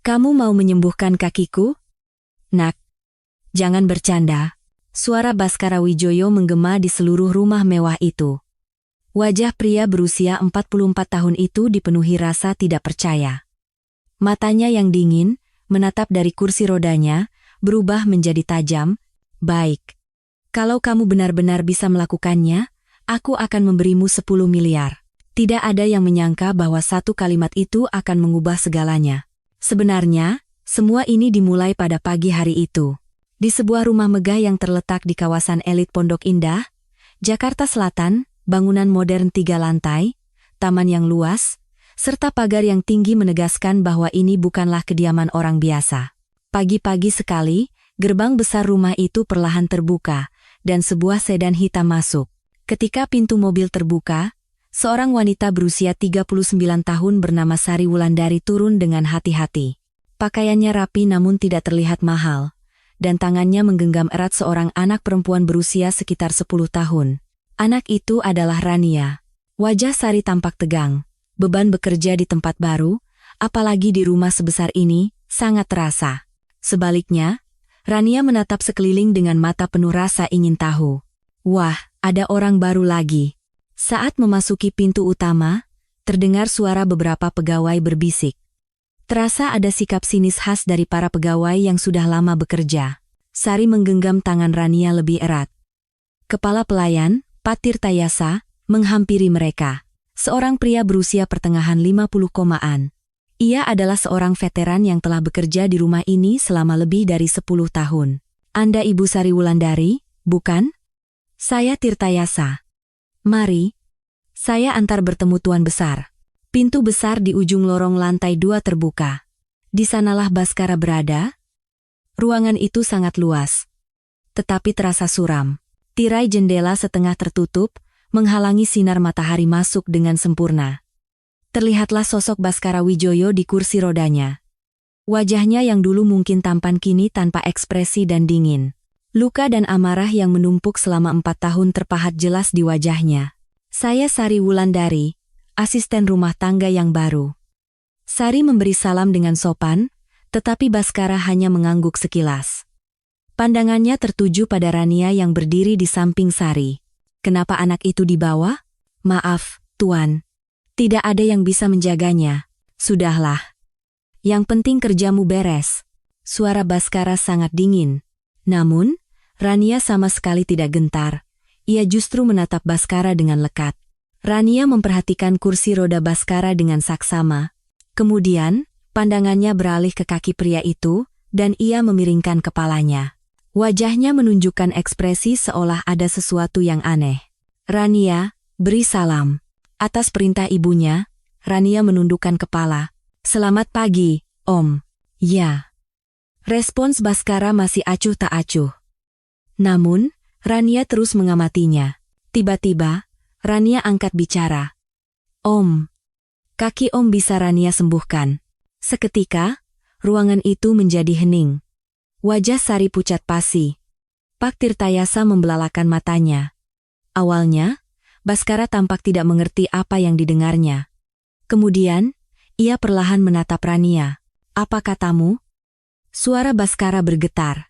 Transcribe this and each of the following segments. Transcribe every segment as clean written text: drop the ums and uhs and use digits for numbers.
Kamu mau menyembuhkan kakiku? Nak, jangan bercanda. Suara Baskara Wijoyo menggema di seluruh rumah mewah itu. Wajah pria berusia 44 tahun itu dipenuhi rasa tidak percaya. Matanya yang dingin, menatap dari kursi rodanya, berubah menjadi tajam. Baik. Kalau kamu benar-benar bisa melakukannya, aku akan memberimu 10 miliar. Tidak ada yang menyangka bahwa satu kalimat itu akan mengubah segalanya. Sebenarnya, semua ini dimulai pada pagi hari itu. Di sebuah rumah megah yang terletak di kawasan elit Pondok Indah, Jakarta Selatan, bangunan modern 3 lantai, taman yang luas, serta pagar yang tinggi menegaskan bahwa ini bukanlah kediaman orang biasa. Pagi-pagi sekali, gerbang besar rumah itu perlahan terbuka, dan sebuah sedan hitam masuk. Ketika pintu mobil terbuka, seorang wanita berusia 39 tahun bernama Sari Wulandari turun dengan hati-hati. Pakaiannya rapi namun tidak terlihat mahal, dan tangannya menggenggam erat seorang anak perempuan berusia sekitar 10 tahun. Anak itu adalah Rania. Wajah Sari tampak tegang. Beban bekerja di tempat baru, apalagi di rumah sebesar ini, sangat terasa. Sebaliknya, Rania menatap sekeliling dengan mata penuh rasa ingin tahu. Wah, ada orang baru lagi. Saat memasuki pintu utama, terdengar suara beberapa pegawai berbisik. Terasa ada sikap sinis khas dari para pegawai yang sudah lama bekerja. Sari menggenggam tangan Rania lebih erat. Kepala pelayan, Pak Tirtayasa, menghampiri mereka. Seorang pria berusia pertengahan 50-an. Ia adalah seorang veteran yang telah bekerja di rumah ini selama lebih dari 10 tahun. Anda Ibu Sari Wulandari, bukan? Saya Tirtayasa. Mari, saya antar bertemu Tuan Besar. Pintu besar di ujung lorong lantai 2 terbuka. Di sanalah Baskara berada. Ruangan itu sangat luas, tetapi terasa suram. Tirai jendela setengah tertutup, menghalangi sinar matahari masuk dengan sempurna. Terlihatlah sosok Baskara Wijoyo di kursi rodanya. Wajahnya yang dulu mungkin tampan kini tanpa ekspresi dan dingin. Luka dan amarah yang menumpuk selama 4 tahun terpahat jelas di wajahnya. Saya Sari Wulandari, asisten rumah tangga yang baru. Sari memberi salam dengan sopan, tetapi Baskara hanya mengangguk sekilas. Pandangannya tertuju pada Rania yang berdiri di samping Sari. Kenapa anak itu dibawa? Maaf, Tuan. Tidak ada yang bisa menjaganya. Sudahlah. Yang penting kerjamu beres. Suara Baskara sangat dingin. Namun, Rania sama sekali tidak gentar. Ia justru menatap Baskara dengan lekat. Rania memperhatikan kursi roda Baskara dengan saksama. Kemudian, pandangannya beralih ke kaki pria itu, dan ia memiringkan kepalanya. Wajahnya menunjukkan ekspresi seolah ada sesuatu yang aneh. Rania, beri salam. Atas perintah ibunya, Rania menundukkan kepala. Selamat pagi, Om. Ya. Respons Baskara masih acuh tak acuh. Namun, Rania terus mengamatinya. Tiba-tiba, Rania angkat bicara. Om. Kaki Om bisa Rania sembuhkan. Seketika, ruangan itu menjadi hening. Wajah Sari pucat pasi. Pak Tirtayasa membelalakan matanya. Awalnya, Baskara tampak tidak mengerti apa yang didengarnya. Kemudian, ia perlahan menatap Rania. Apa katamu? Suara Baskara bergetar.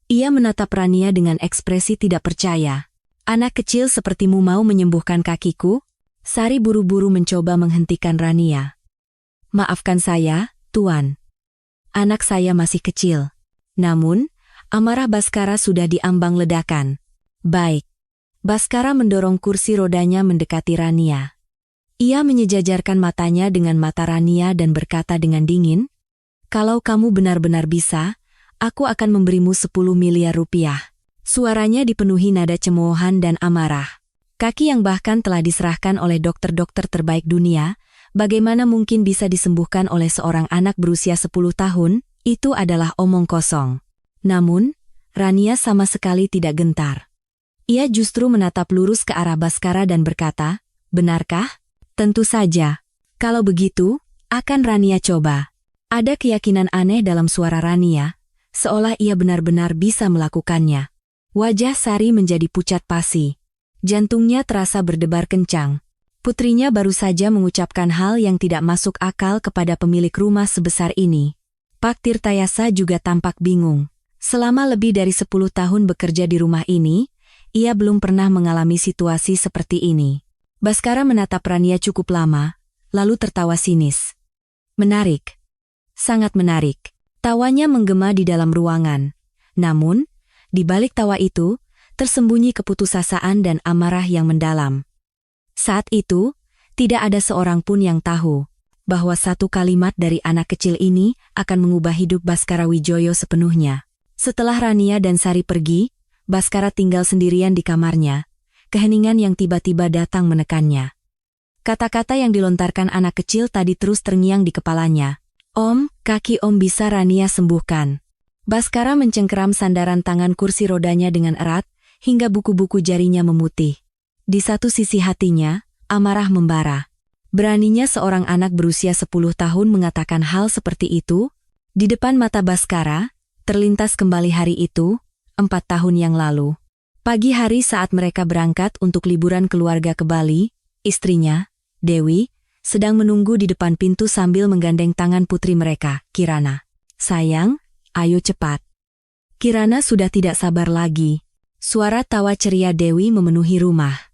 Ia menatap Rania dengan ekspresi tidak percaya. Anak kecil sepertimu mau menyembuhkan kakiku? Sari buru-buru mencoba menghentikan Rania. Maafkan saya, Tuan. Anak saya masih kecil. Namun, amarah Baskara sudah diambang ledakan. Baik. Baskara mendorong kursi rodanya mendekati Rania. Ia menyejajarkan matanya dengan mata Rania dan berkata dengan dingin, kalau kamu benar-benar bisa, aku akan memberimu 10 miliar rupiah. Suaranya dipenuhi nada cemoohan dan amarah. Kaki yang bahkan telah diserahkan oleh dokter-dokter terbaik dunia, bagaimana mungkin bisa disembuhkan oleh seorang anak berusia 10 tahun, itu adalah omong kosong. Namun, Rania sama sekali tidak gentar. Ia justru menatap lurus ke arah Baskara dan berkata, benarkah? Tentu saja. Kalau begitu, akan Rania coba. Ada keyakinan aneh dalam suara Rania, seolah ia benar-benar bisa melakukannya. Wajah Sari menjadi pucat pasi. Jantungnya terasa berdebar kencang. Putrinya baru saja mengucapkan hal yang tidak masuk akal kepada pemilik rumah sebesar ini. Pak Tirtayasa juga tampak bingung. Selama lebih dari 10 tahun bekerja di rumah ini, ia belum pernah mengalami situasi seperti ini. Baskara menatap Rania cukup lama, lalu tertawa sinis. Menarik. Sangat menarik. Tawanya menggema di dalam ruangan. Namun, di balik tawa itu, tersembunyi keputusasaan dan amarah yang mendalam. Saat itu, tidak ada seorang pun yang tahu bahwa satu kalimat dari anak kecil ini akan mengubah hidup Baskara Wijoyo sepenuhnya. Setelah Rania dan Sari pergi, Baskara tinggal sendirian di kamarnya. Keheningan yang tiba-tiba datang menekannya. Kata-kata yang dilontarkan anak kecil tadi terus terngiang di kepalanya. Om, kaki Om bisa Rania sembuhkan. Baskara mencengkeram sandaran tangan kursi rodanya dengan erat, hingga buku-buku jarinya memutih. Di satu sisi hatinya, amarah membara. Beraninya seorang anak berusia 10 tahun mengatakan hal seperti itu. Di depan mata Baskara, terlintas kembali hari itu, 4 tahun yang lalu. Pagi hari saat mereka berangkat untuk liburan keluarga ke Bali, istrinya, Dewi, sedang menunggu di depan pintu sambil menggandeng tangan putri mereka, Kirana. Sayang, ayo cepat. Kirana sudah tidak sabar lagi. Suara tawa ceria Dewi memenuhi rumah.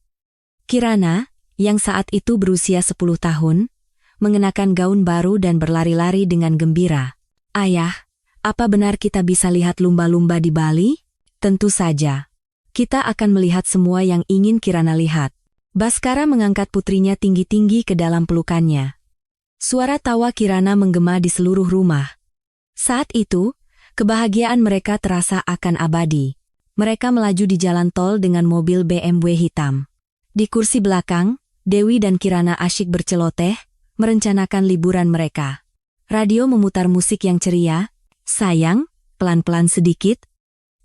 Kirana, yang saat itu berusia 10 tahun, mengenakan gaun baru dan berlari-lari dengan gembira. Ayah, apa benar kita bisa lihat lumba-lumba di Bali? Tentu saja. Kita akan melihat semua yang ingin Kirana lihat. Baskara mengangkat putrinya tinggi-tinggi ke dalam pelukannya. Suara tawa Kirana menggema di seluruh rumah. Saat itu, kebahagiaan mereka terasa akan abadi. Mereka melaju di jalan tol dengan mobil BMW hitam. Di kursi belakang, Dewi dan Kirana asyik berceloteh, merencanakan liburan mereka. Radio memutar musik yang ceria. Sayang, pelan-pelan sedikit.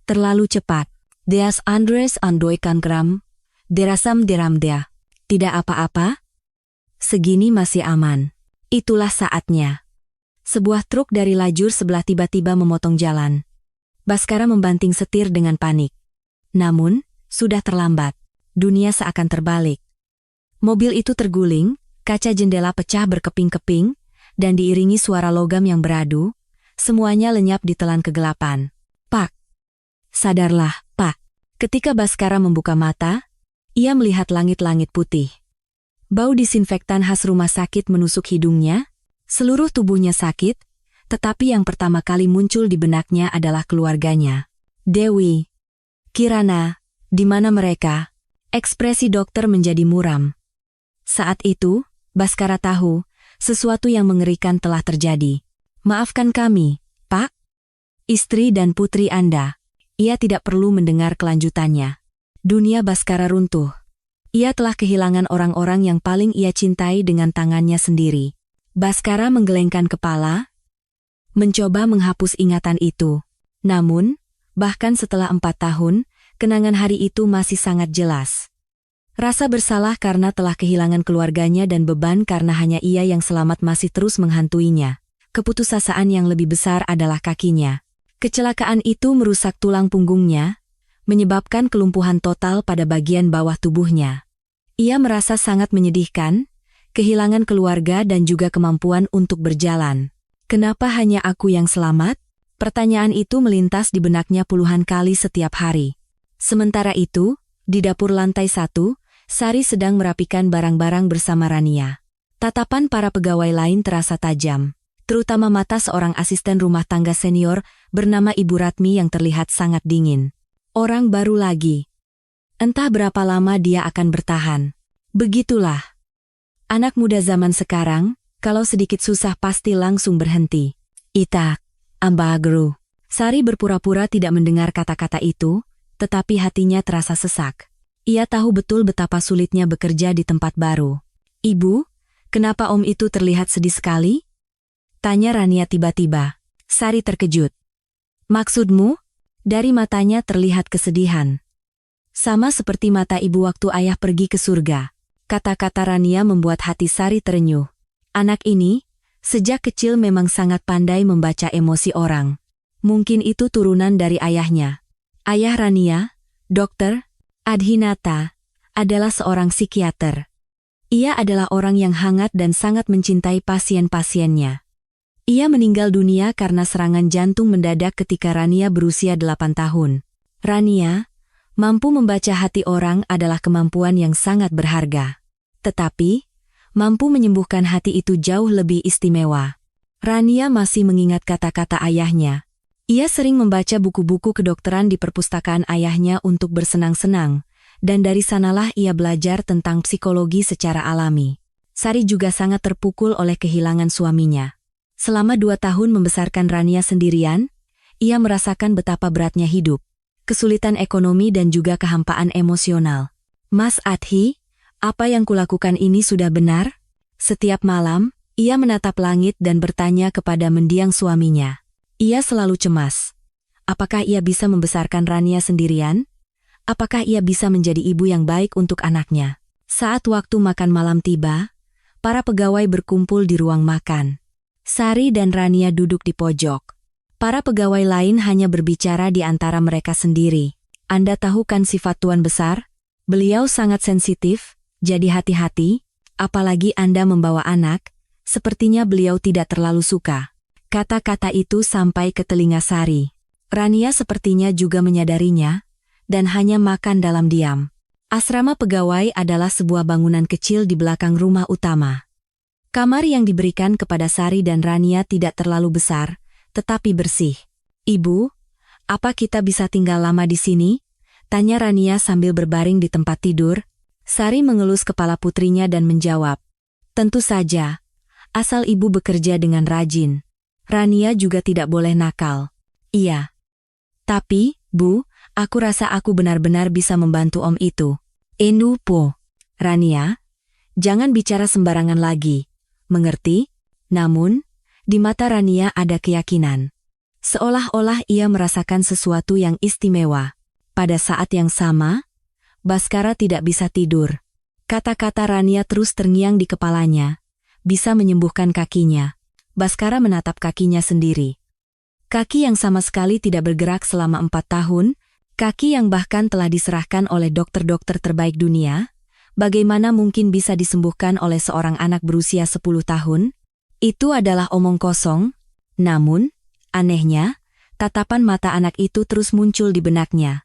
Terlalu cepat. Deas Andres Andoikan Gram. Derasam deramdea. Tidak apa-apa. Segini masih aman. Itulah saatnya. Sebuah truk dari lajur sebelah tiba-tiba memotong jalan. Baskara membanting setir dengan panik. Namun, sudah terlambat. Dunia seakan terbalik. Mobil itu terguling, kaca jendela pecah berkeping-keping, dan diiringi suara logam yang beradu, semuanya lenyap di telan kegelapan. Pak! Sadarlah, Pak! Ketika Baskara membuka mata, ia melihat langit-langit putih. Bau disinfektan khas rumah sakit menusuk hidungnya, seluruh tubuhnya sakit, tetapi yang pertama kali muncul di benaknya adalah keluarganya. Dewi, Kirana, di mana mereka? Ekspresi dokter menjadi muram. Saat itu, Baskara tahu, sesuatu yang mengerikan telah terjadi. Maafkan kami, Pak. Istri dan putri Anda. Ia tidak perlu mendengar kelanjutannya. Dunia Baskara runtuh. Ia telah kehilangan orang-orang yang paling ia cintai dengan tangannya sendiri. Baskara menggelengkan kepala, mencoba menghapus ingatan itu. Namun, bahkan setelah 4 tahun, kenangan hari itu masih sangat jelas. Rasa bersalah karena telah kehilangan keluarganya dan beban karena hanya ia yang selamat masih terus menghantuinya. Keputusasaan yang lebih besar adalah kakinya. Kecelakaan itu merusak tulang punggungnya, menyebabkan kelumpuhan total pada bagian bawah tubuhnya. Ia merasa sangat menyedihkan, kehilangan keluarga dan juga kemampuan untuk berjalan. Kenapa hanya aku yang selamat? Pertanyaan itu melintas di benaknya puluhan kali setiap hari. Sementara itu, di dapur lantai 1, Sari sedang merapikan barang-barang bersama Rania. Tatapan para pegawai lain terasa tajam, terutama mata seorang asisten rumah tangga senior bernama Ibu Ratmi yang terlihat sangat dingin. Orang baru lagi. Entah berapa lama dia akan bertahan. Begitulah. Anak muda zaman sekarang, kalau sedikit susah pasti langsung berhenti. Ita, ambagru. Sari berpura-pura tidak mendengar kata-kata itu, tetapi hatinya terasa sesak. Ia tahu betul betapa sulitnya bekerja di tempat baru. Ibu, kenapa Om itu terlihat sedih sekali? Tanya Rania tiba-tiba. Sari terkejut. Maksudmu? Dari matanya terlihat kesedihan. Sama seperti mata ibu waktu ayah pergi ke surga. Kata-kata Rania membuat hati Sari terenyuh. Anak ini, sejak kecil memang sangat pandai membaca emosi orang. Mungkin itu turunan dari ayahnya. Ayah Rania, Dokter Adhinata, adalah seorang psikiater. Ia adalah orang yang hangat dan sangat mencintai pasien-pasiennya. Ia meninggal dunia karena serangan jantung mendadak ketika Rania berusia 8 tahun. Rania, mampu membaca hati orang adalah kemampuan yang sangat berharga. Tetapi, mampu menyembuhkan hati itu jauh lebih istimewa. Rania masih mengingat kata-kata ayahnya. Ia sering membaca buku-buku kedokteran di perpustakaan ayahnya untuk bersenang-senang, dan dari sanalah ia belajar tentang psikologi secara alami. Sari juga sangat terpukul oleh kehilangan suaminya. Selama 2 tahun membesarkan Rania sendirian, ia merasakan betapa beratnya hidup, kesulitan ekonomi dan juga kehampaan emosional. Mas Adhi, apa yang kulakukan ini sudah benar? Setiap malam, ia menatap langit dan bertanya kepada mendiang suaminya. Ia selalu cemas. Apakah ia bisa membesarkan Rania sendirian? Apakah ia bisa menjadi ibu yang baik untuk anaknya? Saat waktu makan malam tiba, para pegawai berkumpul di ruang makan. Sari dan Rania duduk di pojok. Para pegawai lain hanya berbicara di antara mereka sendiri. Anda tahu kan sifat Tuan Besar? Beliau sangat sensitif, jadi hati-hati, apalagi Anda membawa anak, sepertinya beliau tidak terlalu suka. Kata-kata itu sampai ke telinga Sari. Rania sepertinya juga menyadarinya, dan hanya makan dalam diam. Asrama pegawai adalah sebuah bangunan kecil di belakang rumah utama. Kamar yang diberikan kepada Sari dan Rania tidak terlalu besar, tetapi bersih. Ibu, apa kita bisa tinggal lama di sini? Tanya Rania sambil berbaring di tempat tidur. Sari mengelus kepala putrinya dan menjawab. Tentu saja, asal ibu bekerja dengan rajin. Rania juga tidak boleh nakal. Iya. Tapi, Bu, aku rasa aku benar-benar bisa membantu om itu. Po. Rania, jangan bicara sembarangan lagi. Mengerti? Namun, di mata Rania ada keyakinan. Seolah-olah ia merasakan sesuatu yang istimewa. Pada saat yang sama, Baskara tidak bisa tidur. Kata-kata Rania terus terngiang di kepalanya. Bisa menyembuhkan kakinya. Baskara menatap kakinya sendiri. Kaki yang sama sekali tidak bergerak selama 4 tahun, kaki yang bahkan telah diserahkan oleh dokter-dokter terbaik dunia. Bagaimana mungkin bisa disembuhkan oleh seorang anak berusia 10 tahun? Itu adalah omong kosong. Namun, anehnya, tatapan mata anak itu terus muncul di benaknya.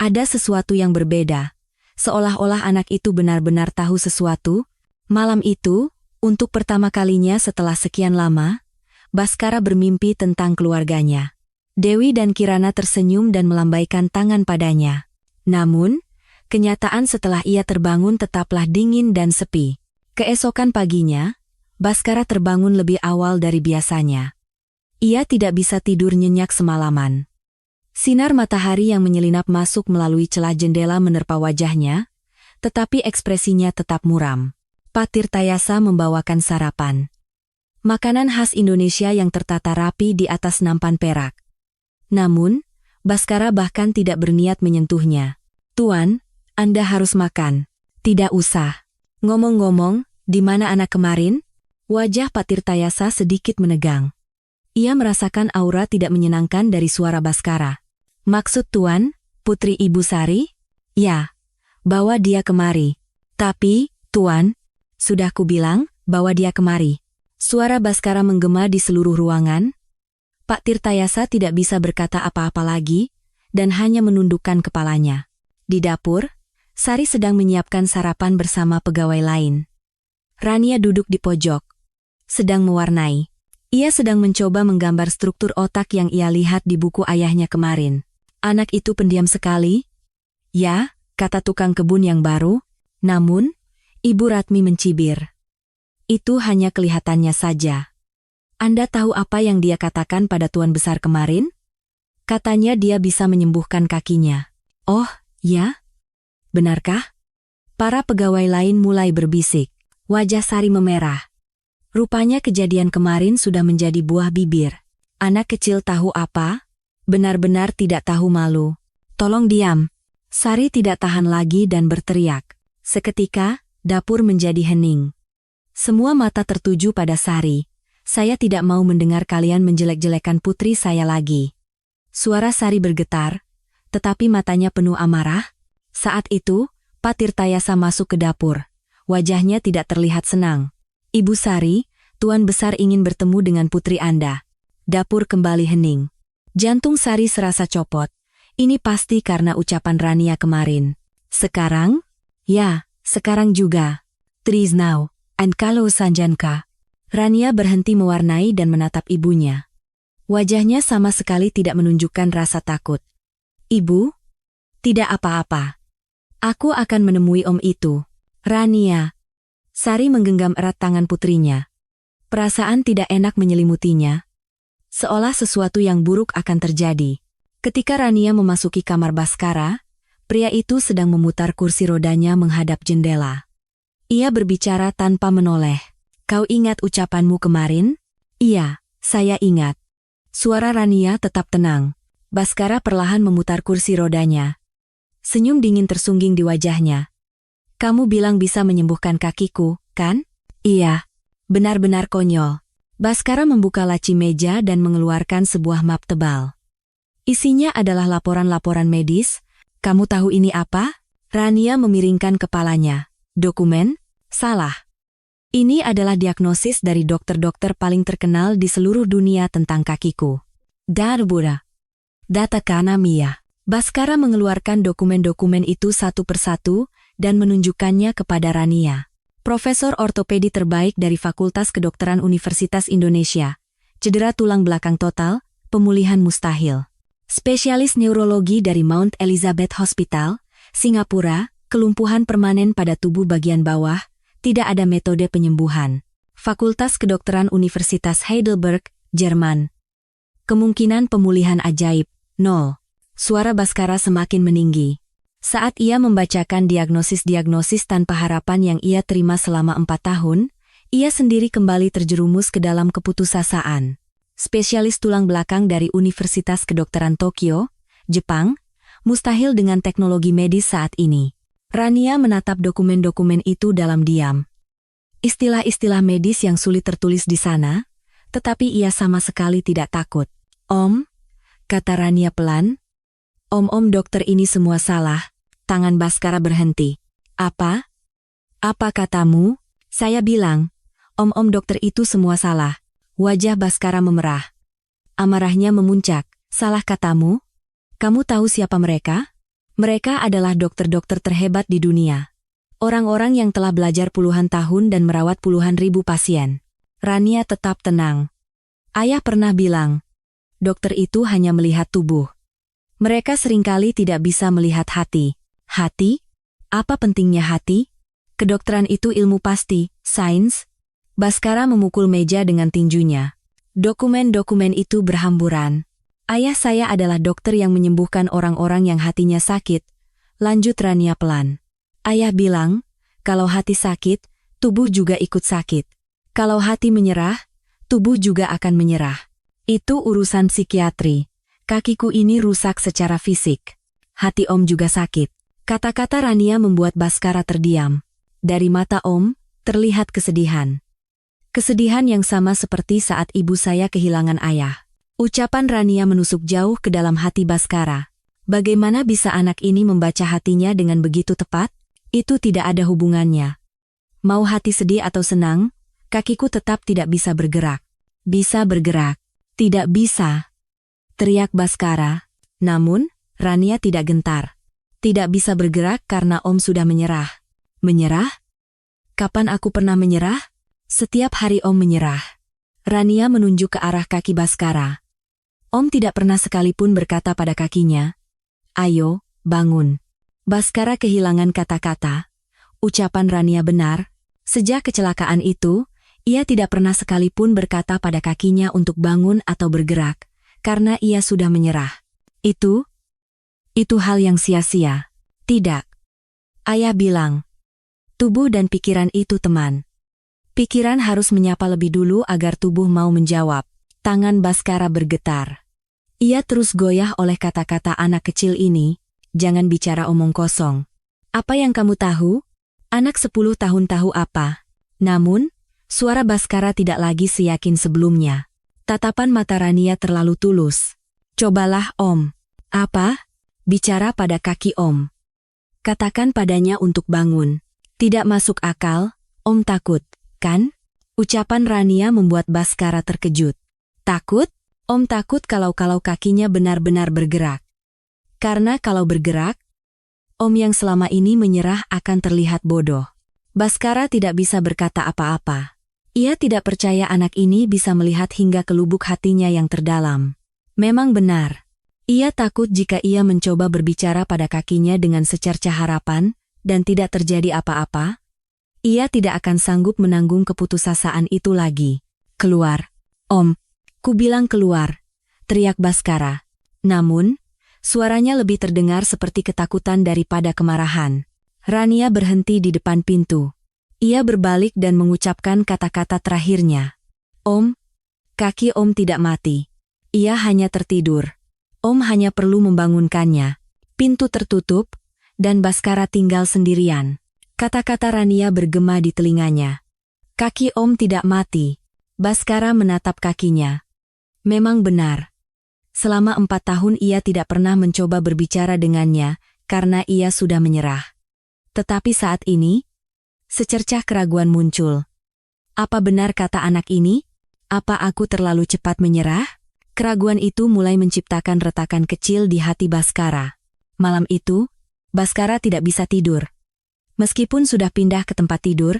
Ada sesuatu yang berbeda. Seolah-olah anak itu benar-benar tahu sesuatu. Malam itu, untuk pertama kalinya setelah sekian lama, Baskara bermimpi tentang keluarganya. Dewi dan Kirana tersenyum dan melambaikan tangan padanya. Namun, kenyataan setelah ia terbangun tetaplah dingin dan sepi. Keesokan paginya, Baskara terbangun lebih awal dari biasanya. Ia tidak bisa tidur nyenyak semalaman. Sinar matahari yang menyelinap masuk melalui celah jendela menerpa wajahnya, tetapi ekspresinya tetap muram. Pak Tirtayasa membawakan sarapan. Makanan khas Indonesia yang tertata rapi di atas nampan perak. Namun, Baskara bahkan tidak berniat menyentuhnya. Tuan, Anda harus makan. Tidak usah. Ngomong-ngomong, di mana anak kemarin? Wajah Pak Tirtayasa sedikit menegang. Ia merasakan aura tidak menyenangkan dari suara Baskara. Maksud Tuan, putri Ibu Sari? Ya, bawa dia kemari. Tapi, Tuan, sudah kubilang, bawa dia kemari. Suara Baskara menggema di seluruh ruangan. Pak Tirtayasa tidak bisa berkata apa-apa lagi, dan hanya menundukkan kepalanya. Di dapur, Sari sedang menyiapkan sarapan bersama pegawai lain. Rania duduk di pojok, sedang mewarnai. Ia sedang mencoba menggambar struktur otak yang ia lihat di buku ayahnya kemarin. Anak itu pendiam sekali. Ya, kata tukang kebun yang baru. Namun, Ibu Ratmi mencibir. Itu hanya kelihatannya saja. Anda tahu apa yang dia katakan pada Tuan Besar kemarin? Katanya dia bisa menyembuhkan kakinya. Oh, ya? Benarkah? Para pegawai lain mulai berbisik. Wajah Sari memerah. Rupanya kejadian kemarin sudah menjadi buah bibir. Anak kecil tahu apa? Benar-benar tidak tahu malu. Tolong diam. Sari tidak tahan lagi dan berteriak. Seketika, dapur menjadi hening. Semua mata tertuju pada Sari. Saya tidak mau mendengar kalian menjelek-jelekan putri saya lagi. Suara Sari bergetar, tetapi matanya penuh amarah. Saat itu, Pak Tirtayasa masuk ke dapur. Wajahnya tidak terlihat senang. Ibu Sari, Tuan Besar ingin bertemu dengan putri Anda. Dapur kembali hening. Jantung Sari serasa copot. Ini pasti karena ucapan Rania kemarin. Sekarang? Ya, sekarang juga. Trees now, and kalau Sanjanka. Rania berhenti mewarnai dan menatap ibunya. Wajahnya sama sekali tidak menunjukkan rasa takut. Ibu? Tidak apa-apa. Aku akan menemui om itu. Rania. Sari menggenggam erat tangan putrinya. Perasaan tidak enak menyelimutinya. Seolah sesuatu yang buruk akan terjadi. Ketika Rania memasuki kamar Baskara, pria itu sedang memutar kursi rodanya menghadap jendela. Ia berbicara tanpa menoleh. Kau ingat ucapanmu kemarin? Iya, saya ingat. Suara Rania tetap tenang. Baskara perlahan memutar kursi rodanya. Senyum dingin tersungging di wajahnya. Kamu bilang bisa menyembuhkan kakiku, kan? Iya. Benar-benar konyol. Baskara membuka laci meja dan mengeluarkan sebuah map tebal. Isinya adalah laporan-laporan medis. Kamu tahu ini apa? Rania memiringkan kepalanya. Dokumen? Salah. Ini adalah diagnosis dari dokter-dokter paling terkenal di seluruh dunia tentang kakiku. Darbura. Data Kanamiya. Baskara mengeluarkan dokumen-dokumen itu satu persatu dan menunjukkannya kepada Rania. Profesor ortopedi terbaik dari Fakultas Kedokteran Universitas Indonesia. Cedera tulang belakang total, pemulihan mustahil. Spesialis neurologi dari Mount Elizabeth Hospital, Singapura, kelumpuhan permanen pada tubuh bagian bawah, tidak ada metode penyembuhan. Fakultas Kedokteran Universitas Heidelberg, Jerman. Kemungkinan pemulihan ajaib, 0. Suara Baskara semakin meninggi. Saat ia membacakan diagnosis-diagnosis tanpa harapan yang ia terima selama 4 tahun, ia sendiri kembali terjerumus ke dalam keputusasaan. Spesialis tulang belakang dari Universitas Kedokteran Tokyo, Jepang, mustahil dengan teknologi medis saat ini. Rania menatap dokumen-dokumen itu dalam diam. Istilah-istilah medis yang sulit tertulis di sana, tetapi ia sama sekali tidak takut. Om, kata Rania pelan. Om dokter ini semua salah. Tangan Baskara berhenti. Apa? Apa katamu? Saya bilang, om dokter itu semua salah. Wajah Baskara memerah. Amarahnya memuncak. Salah katamu? Kamu tahu siapa mereka? Mereka adalah dokter-dokter terhebat di dunia. Orang-orang yang telah belajar puluhan tahun dan merawat puluhan ribu pasien. Rania tetap tenang. Ayah pernah bilang, dokter itu hanya melihat tubuh. Mereka seringkali tidak bisa melihat hati. Hati? Apa pentingnya hati? Kedokteran itu ilmu pasti, sains. Baskara memukul meja dengan tinjunya. Dokumen-dokumen itu berhamburan. Ayah saya adalah dokter yang menyembuhkan orang-orang yang hatinya sakit. Lanjut Rania pelan. Ayah bilang, kalau hati sakit, tubuh juga ikut sakit. Kalau hati menyerah, tubuh juga akan menyerah. Itu urusan psikiatri. Kakiku ini rusak secara fisik. Hati om juga sakit. Kata-kata Rania membuat Baskara terdiam. Dari mata om, terlihat kesedihan. Kesedihan yang sama seperti saat ibu saya kehilangan ayah. Ucapan Rania menusuk jauh ke dalam hati Baskara. Bagaimana bisa anak ini membaca hatinya dengan begitu tepat? Itu tidak ada hubungannya. Mau hati sedih atau senang, kakiku tetap tidak bisa bergerak. Bisa bergerak. Tidak bisa. Teriak Baskara. Namun, Rania tidak gentar. Tidak bisa bergerak karena om sudah menyerah. Menyerah? Kapan aku pernah menyerah? Setiap hari om menyerah. Rania menunjuk ke arah kaki Baskara. Om tidak pernah sekalipun berkata pada kakinya, ayo, bangun. Baskara kehilangan kata-kata. Ucapan Rania benar. Sejak kecelakaan itu, ia tidak pernah sekalipun berkata pada kakinya untuk bangun atau bergerak, karena ia sudah menyerah. Itu hal yang sia-sia. Tidak. Ayah bilang, tubuh dan pikiran itu teman. Pikiran harus menyapa lebih dulu agar tubuh mau menjawab. Tangan Baskara bergetar. Ia terus goyah oleh kata-kata anak kecil ini, jangan bicara omong kosong. Apa yang kamu tahu? Anak 10 tahun tahu apa? Namun, suara Baskara tidak lagi seyakin sebelumnya. Tatapan mata Rania terlalu tulus. Cobalah om. Apa? Bicara pada kaki om. Katakan padanya untuk bangun. Tidak masuk akal, om takut, kan? Ucapan Rania membuat Baskara terkejut. Takut? Om takut kalau kakinya benar-benar bergerak. Karena kalau bergerak, Om yang selama ini menyerah akan terlihat bodoh. Baskara tidak bisa berkata apa-apa. Ia tidak percaya anak ini bisa melihat hingga ke lubuk hatinya yang terdalam. Memang benar. Ia takut jika ia mencoba berbicara pada kakinya dengan secercah harapan, dan tidak terjadi apa-apa. Ia tidak akan sanggup menanggung keputusasaan itu lagi. Keluar. Om. Ku bilang keluar. Teriak Baskara. Namun, suaranya lebih terdengar seperti ketakutan daripada kemarahan. Rania berhenti di depan pintu. Ia berbalik dan mengucapkan kata-kata terakhirnya. Om, kaki Om tidak mati. Ia hanya tertidur. Om hanya perlu membangunkannya. Pintu tertutup, dan Baskara tinggal sendirian. Kata-kata Rania bergema di telinganya. Kaki Om tidak mati. Baskara menatap kakinya. Memang benar. Selama 4 tahun ia tidak pernah mencoba berbicara dengannya, karena ia sudah menyerah. Tetapi saat ini, secercah keraguan muncul. Apa benar kata anak ini? Apa aku terlalu cepat menyerah? Keraguan itu mulai menciptakan retakan kecil di hati Baskara. Malam itu, Baskara tidak bisa tidur. Meskipun sudah pindah ke tempat tidur,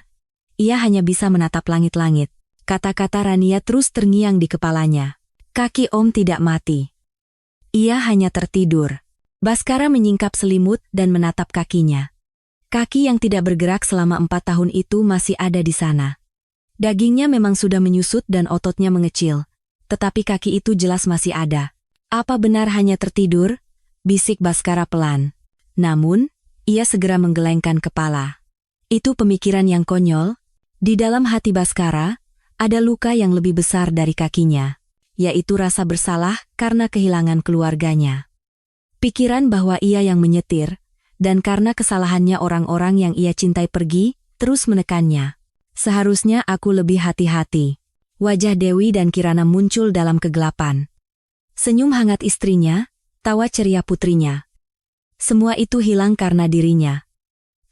ia hanya bisa menatap langit-langit. Kata-kata Rania terus terngiang di kepalanya. Kaki Om tidak mati. Ia hanya tertidur. Baskara menyingkap selimut dan menatap kakinya. Kaki yang tidak bergerak selama 4 tahun itu masih ada di sana. Dagingnya memang sudah menyusut dan ototnya mengecil, tetapi kaki itu jelas masih ada. Apa benar hanya tertidur? Bisik Baskara pelan. Namun, ia segera menggelengkan kepala. Itu pemikiran yang konyol. Di dalam hati Baskara, ada luka yang lebih besar dari kakinya, yaitu rasa bersalah karena kehilangan keluarganya. Pikiran bahwa ia yang menyetir, dan karena kesalahannya orang-orang yang ia cintai pergi, terus menekannya. Seharusnya aku lebih hati-hati. Wajah Dewi dan Kirana muncul dalam kegelapan. Senyum hangat istrinya, tawa ceria putrinya. Semua itu hilang karena dirinya.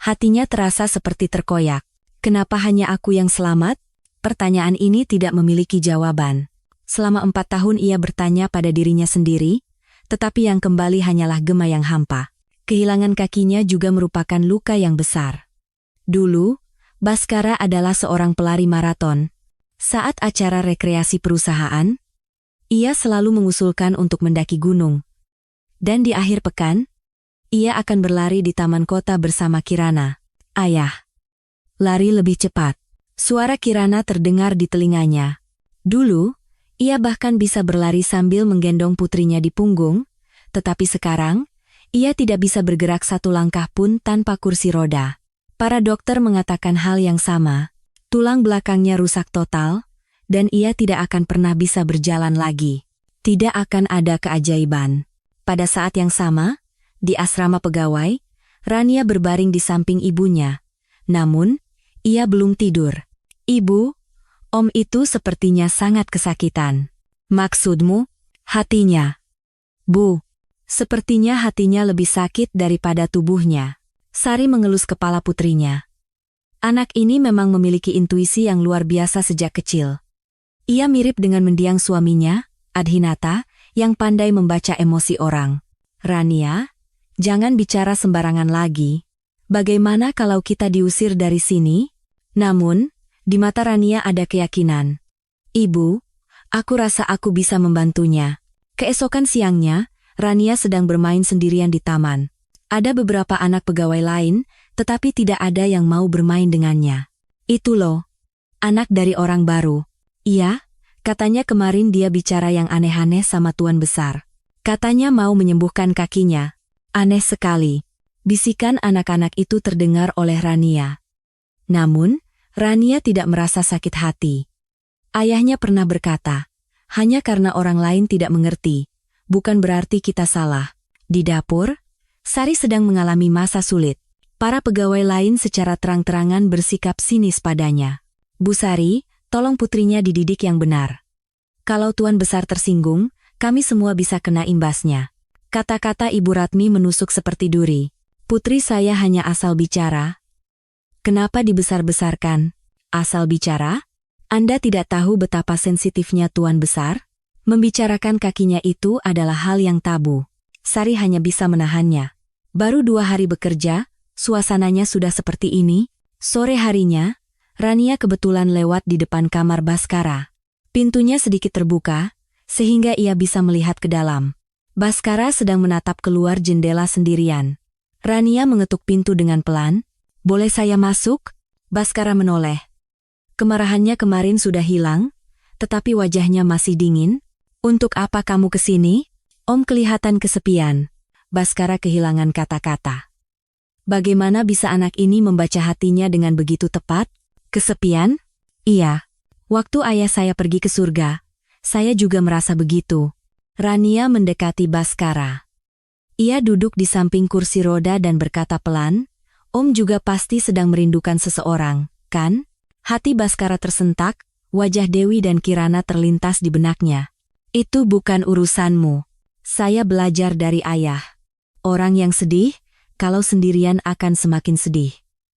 Hatinya terasa seperti terkoyak. Kenapa hanya aku yang selamat? Pertanyaan ini tidak memiliki jawaban. Selama 4 tahun ia bertanya pada dirinya sendiri, tetapi yang kembali hanyalah gema yang hampa. Kehilangan kakinya juga merupakan luka yang besar. Dulu, Baskara adalah seorang pelari maraton. Saat acara rekreasi perusahaan, ia selalu mengusulkan untuk mendaki gunung. Dan di akhir pekan, ia akan berlari di taman kota bersama Kirana. Ayah. Lari lebih cepat. Suara Kirana terdengar di telinganya. Dulu, ia bahkan bisa berlari sambil menggendong putrinya di punggung, tetapi sekarang, ia tidak bisa bergerak satu langkah pun tanpa kursi roda. Para dokter mengatakan hal yang sama, tulang belakangnya rusak total, dan ia tidak akan pernah bisa berjalan lagi. Tidak akan ada keajaiban. Pada saat yang sama, di asrama pegawai, Rania berbaring di samping ibunya. Namun, ia belum tidur. Ibu, Om itu sepertinya sangat kesakitan. Maksudmu, hatinya? Bu, sepertinya hatinya lebih sakit daripada tubuhnya. Sari mengelus kepala putrinya. Anak ini memang memiliki intuisi yang luar biasa sejak kecil. Ia mirip dengan mendiang suaminya, Adhinata, yang pandai membaca emosi orang. Rania, jangan bicara sembarangan lagi. Bagaimana kalau kita diusir dari sini? Namun, di mata Rania ada keyakinan. Ibu, aku rasa aku bisa membantunya. Keesokan siangnya, Rania sedang bermain sendirian di taman. Ada beberapa anak pegawai lain, tetapi tidak ada yang mau bermain dengannya. Itu loh, anak dari orang baru. Iya, katanya kemarin dia bicara yang aneh-aneh sama tuan besar. Katanya mau menyembuhkan kakinya. Aneh sekali. Bisikan anak-anak itu terdengar oleh Rania. Namun, Rania tidak merasa sakit hati. Ayahnya pernah berkata, hanya karena orang lain tidak mengerti, bukan berarti kita salah. Di dapur, Sari sedang mengalami masa sulit. Para pegawai lain secara terang-terangan bersikap sinis padanya. Bu Sari, tolong putrinya dididik yang benar. Kalau tuan besar tersinggung, kami semua bisa kena imbasnya. Kata-kata Ibu Ratmi menusuk seperti duri. Putri saya hanya asal bicara. Kenapa dibesar-besarkan? Asal bicara? Anda tidak tahu betapa sensitifnya Tuan Besar? Membicarakan kakinya itu adalah hal yang tabu. Sari hanya bisa menahannya. Baru 2 hari bekerja, suasananya sudah seperti ini. Sore harinya, Rania kebetulan lewat di depan kamar Baskara. Pintunya sedikit terbuka, sehingga ia bisa melihat ke dalam. Baskara sedang menatap keluar jendela sendirian. Rania mengetuk pintu dengan pelan. "Boleh saya masuk?" Baskara menoleh. Kemarahannya kemarin sudah hilang, tetapi wajahnya masih dingin. "Untuk apa kamu kesini?" Om kelihatan kesepian. Baskara kehilangan kata-kata. Bagaimana bisa anak ini membaca hatinya dengan begitu tepat? Kesepian? Iya. Waktu ayah saya pergi ke surga, saya juga merasa begitu. Rania mendekati Baskara. Ia duduk di samping kursi roda dan berkata pelan, "Om juga pasti sedang merindukan seseorang, kan?" Hati Baskara tersentak, wajah Dewi dan Kirana terlintas di benaknya. "Itu bukan urusanmu. Saya belajar dari ayah. Orang yang sedih, kalau sendirian akan semakin sedih."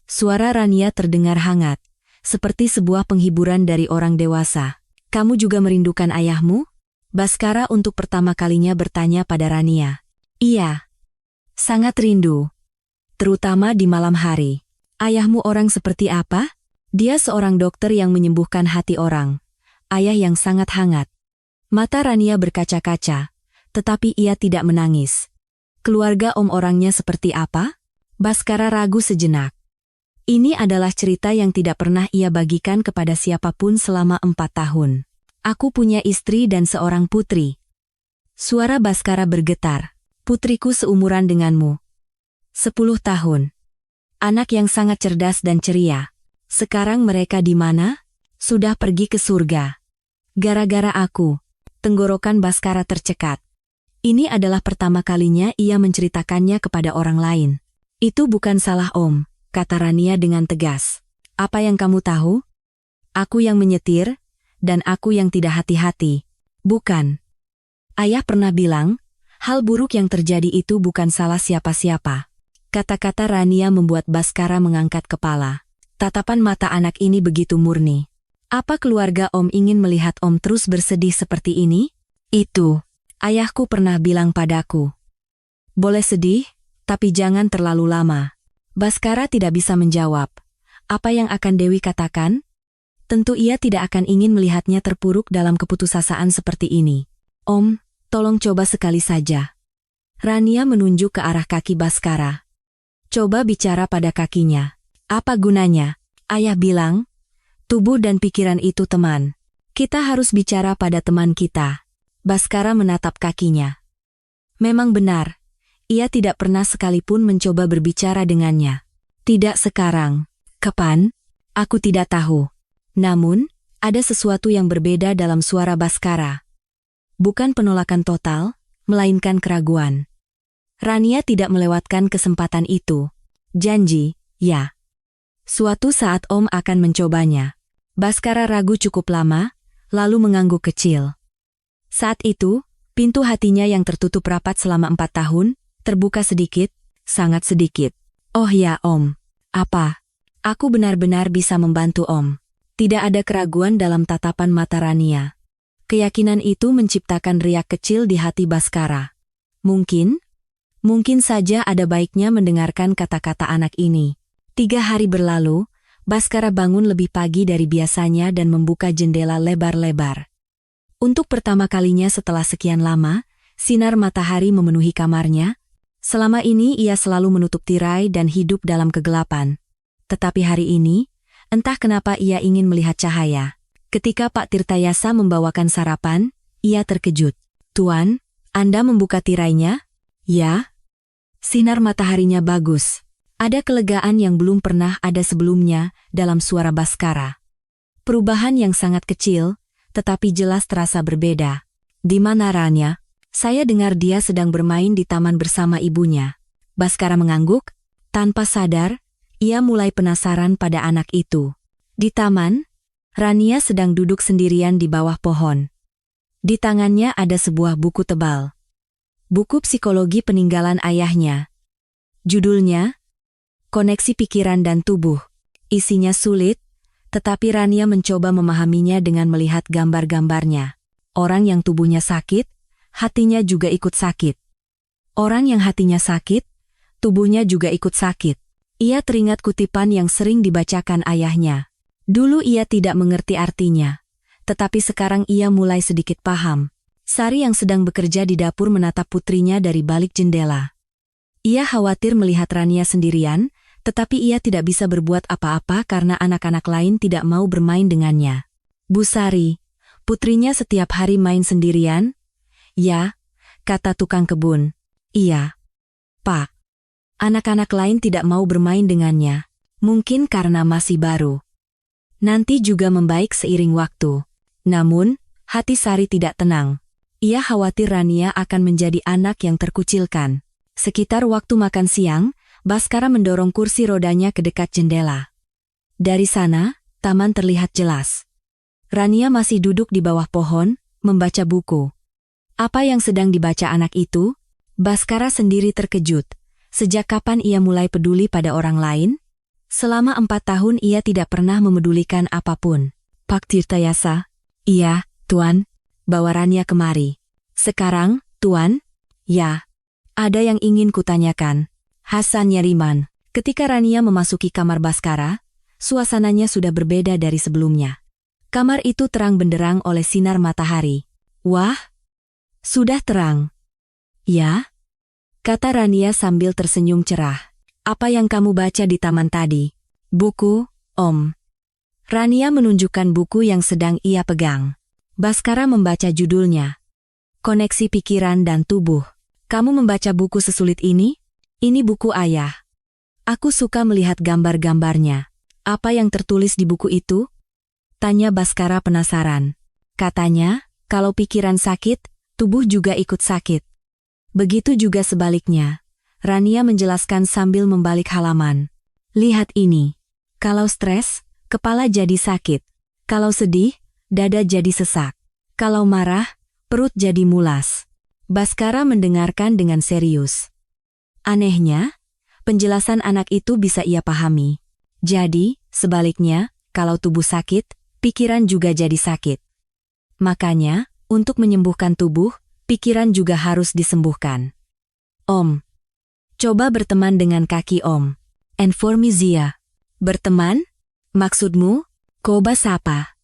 Suara Rania terdengar hangat, seperti sebuah penghiburan dari orang dewasa. "Kamu juga merindukan ayahmu?" Baskara untuk pertama kalinya bertanya pada Rania. "Iya. Sangat rindu. Terutama di malam hari." "Ayahmu orang seperti apa?" "Dia seorang dokter yang menyembuhkan hati orang. Ayah yang sangat hangat." Mata Rania berkaca-kaca, tetapi ia tidak menangis. "Keluarga Om orangnya seperti apa?" Baskara ragu sejenak. Ini adalah cerita yang tidak pernah ia bagikan kepada siapapun selama 4 tahun. "Aku punya istri dan seorang putri." Suara Baskara bergetar. "Putriku seumuran denganmu. 10 tahun. Anak yang sangat cerdas dan ceria. Sekarang mereka di mana?" "Sudah pergi ke surga. Gara-gara aku." Tenggorokan Baskara tercekat. Ini adalah pertama kalinya ia menceritakannya kepada orang lain. "Itu bukan salah Om," kata Rania dengan tegas. "Apa yang kamu tahu? Aku yang menyetir, dan aku yang tidak hati-hati." "Bukan. Ayah pernah bilang, hal buruk yang terjadi itu bukan salah siapa-siapa." Kata-kata Rania membuat Baskara mengangkat kepala. Tatapan mata anak ini begitu murni. "Apa keluarga Om ingin melihat Om terus bersedih seperti ini?" "Itu. Ayahku pernah bilang padaku. Boleh sedih, tapi jangan terlalu lama." Baskara tidak bisa menjawab. Apa yang akan Dewi katakan? Tentu ia tidak akan ingin melihatnya terpuruk dalam keputusasaan seperti ini. "Om, tolong coba sekali saja." Rania menunjuk ke arah kaki Baskara. "Coba bicara pada kakinya." "Apa gunanya?" "Ayah bilang, tubuh dan pikiran itu teman. Kita harus bicara pada teman kita." Baskara menatap kakinya. Memang benar, ia tidak pernah sekalipun mencoba berbicara dengannya. "Tidak sekarang." "Kapan?" "Aku tidak tahu." Namun, ada sesuatu yang berbeda dalam suara Baskara. Bukan penolakan total, melainkan keraguan. Rania tidak melewatkan kesempatan itu. "Janji, ya. Suatu saat Om akan mencobanya." Baskara ragu cukup lama, lalu mengangguk kecil. Saat itu, pintu hatinya yang tertutup rapat selama 4 tahun, terbuka sedikit, sangat sedikit. "Oh ya Om. Apa? Aku benar-benar bisa membantu Om." Tidak ada keraguan dalam tatapan mata Rania. Keyakinan itu menciptakan riak kecil di hati Baskara. Mungkin saja ada baiknya mendengarkan kata-kata anak ini. 3 hari berlalu, Baskara bangun lebih pagi dari biasanya dan membuka jendela lebar-lebar. Untuk pertama kalinya setelah sekian lama, sinar matahari memenuhi kamarnya. Selama ini ia selalu menutup tirai dan hidup dalam kegelapan. Tetapi hari ini, entah kenapa ia ingin melihat cahaya. Ketika Pak Tirtayasa membawakan sarapan, ia terkejut. "Tuan, Anda membuka tirainya?" "Ya." Sinar mataharinya bagus. Ada kelegaan yang belum pernah ada sebelumnya dalam suara Baskara. Perubahan yang sangat kecil, tetapi jelas terasa berbeda. "Di mana Rania?" "Saya dengar dia sedang bermain di taman bersama ibunya." Baskara mengangguk. Tanpa sadar, ia mulai penasaran pada anak itu. Di taman, Rania sedang duduk sendirian di bawah pohon. Di tangannya ada sebuah buku tebal. Buku psikologi peninggalan ayahnya. Judulnya, Koneksi Pikiran dan Tubuh. Isinya sulit, Tetapi Rania mencoba memahaminya dengan melihat gambar-gambarnya. Orang yang tubuhnya sakit, hatinya juga ikut sakit. Orang yang hatinya sakit, tubuhnya juga ikut sakit. Ia teringat kutipan yang sering dibacakan ayahnya. Dulu ia tidak mengerti artinya, tetapi sekarang ia mulai sedikit paham. Sari yang sedang bekerja di dapur menatap putrinya dari balik jendela. Ia khawatir melihat Rania sendirian, tetapi ia tidak bisa berbuat apa-apa karena anak-anak lain tidak mau bermain dengannya. Bu Sari, putrinya setiap hari main sendirian? Ya, kata tukang kebun. Iya, Pak. Anak-anak lain tidak mau bermain dengannya, mungkin karena masih baru. Nanti juga membaik seiring waktu. Namun, hati Sari tidak tenang. Ia khawatir Rania akan menjadi anak yang terkucilkan. Sekitar waktu makan siang, Baskara mendorong kursi rodanya ke dekat jendela. Dari sana, taman terlihat jelas. Rania masih duduk di bawah pohon, membaca buku. Apa yang sedang dibaca anak itu? Baskara sendiri terkejut. Sejak kapan ia mulai peduli pada orang lain? Selama 4 tahun ia tidak pernah memedulikan apapun. Pak Tirtayasa? Iya, Tuan. Bawa Rania kemari. Sekarang, Tuan? Ya. Ada yang ingin kutanyakan. Hasan Yariman. Ketika Rania memasuki kamar Baskara, suasananya sudah berbeda dari sebelumnya. Kamar itu terang benderang oleh sinar matahari. Wah, sudah terang. Ya? Kata Rania sambil tersenyum cerah. Apa yang kamu baca di taman tadi? Buku, Om. Rania menunjukkan buku yang sedang ia pegang. Baskara membaca judulnya. Koneksi Pikiran dan Tubuh. Kamu membaca buku sesulit ini? Ini buku ayah. Aku suka melihat gambar-gambarnya. Apa yang tertulis di buku itu? Tanya Baskara penasaran. Katanya, kalau pikiran sakit, tubuh juga ikut sakit. Begitu juga sebaliknya. Rania menjelaskan sambil membalik halaman. Lihat ini. Kalau stres, kepala jadi sakit. Kalau sedih, dada jadi sesak. Kalau marah, perut jadi mulas. Baskara mendengarkan dengan serius. Anehnya, penjelasan anak itu bisa ia pahami. Jadi, sebaliknya, kalau tubuh sakit, pikiran juga jadi sakit. Makanya, untuk menyembuhkan tubuh, pikiran juga harus disembuhkan. Om. Coba berteman dengan kaki Om. Enformizia. Berteman? Maksudmu? Koba sapa?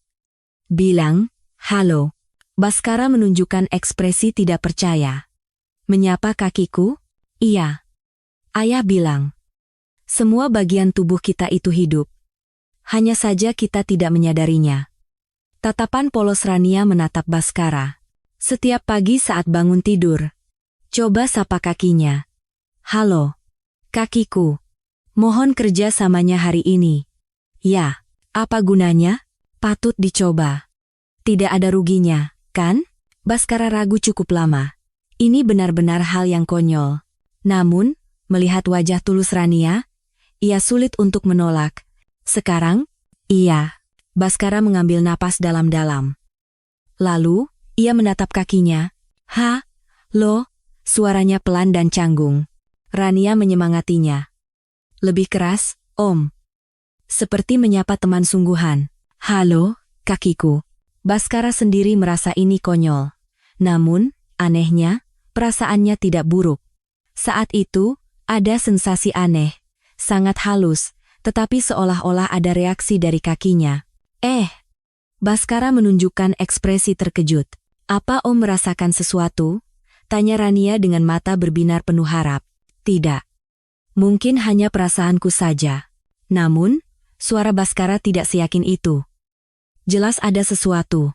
Bilang, halo. Baskara menunjukkan ekspresi tidak percaya. Menyapa kakiku? Iya. Ayah bilang. Semua bagian tubuh kita itu hidup. Hanya saja kita tidak menyadarinya. Tatapan polos Rania menatap Baskara. Setiap pagi saat bangun tidur. Coba sapa kakinya. Halo. Kakiku. Mohon kerja samanya hari ini. Ya. Apa gunanya? Patut dicoba. Tidak ada ruginya, kan? Baskara ragu cukup lama. Ini benar-benar hal yang konyol. Namun, melihat wajah tulus Rania, ia sulit untuk menolak. Sekarang? Iya. Baskara mengambil napas dalam-dalam. Lalu, ia menatap kakinya. Loh, suaranya pelan dan canggung. Rania menyemangatinya. Lebih keras, Om. Seperti menyapa teman sungguhan. Halo, kakiku. Baskara sendiri merasa ini konyol. Namun, anehnya, perasaannya tidak buruk. Saat itu, ada sensasi aneh. Sangat halus, tetapi seolah-olah ada reaksi dari kakinya. Baskara menunjukkan ekspresi terkejut. Apa Om merasakan sesuatu? Tanya Rania dengan mata berbinar penuh harap. Tidak. Mungkin hanya perasaanku saja. Namun, suara Baskara tidak seyakin itu. Jelas ada sesuatu.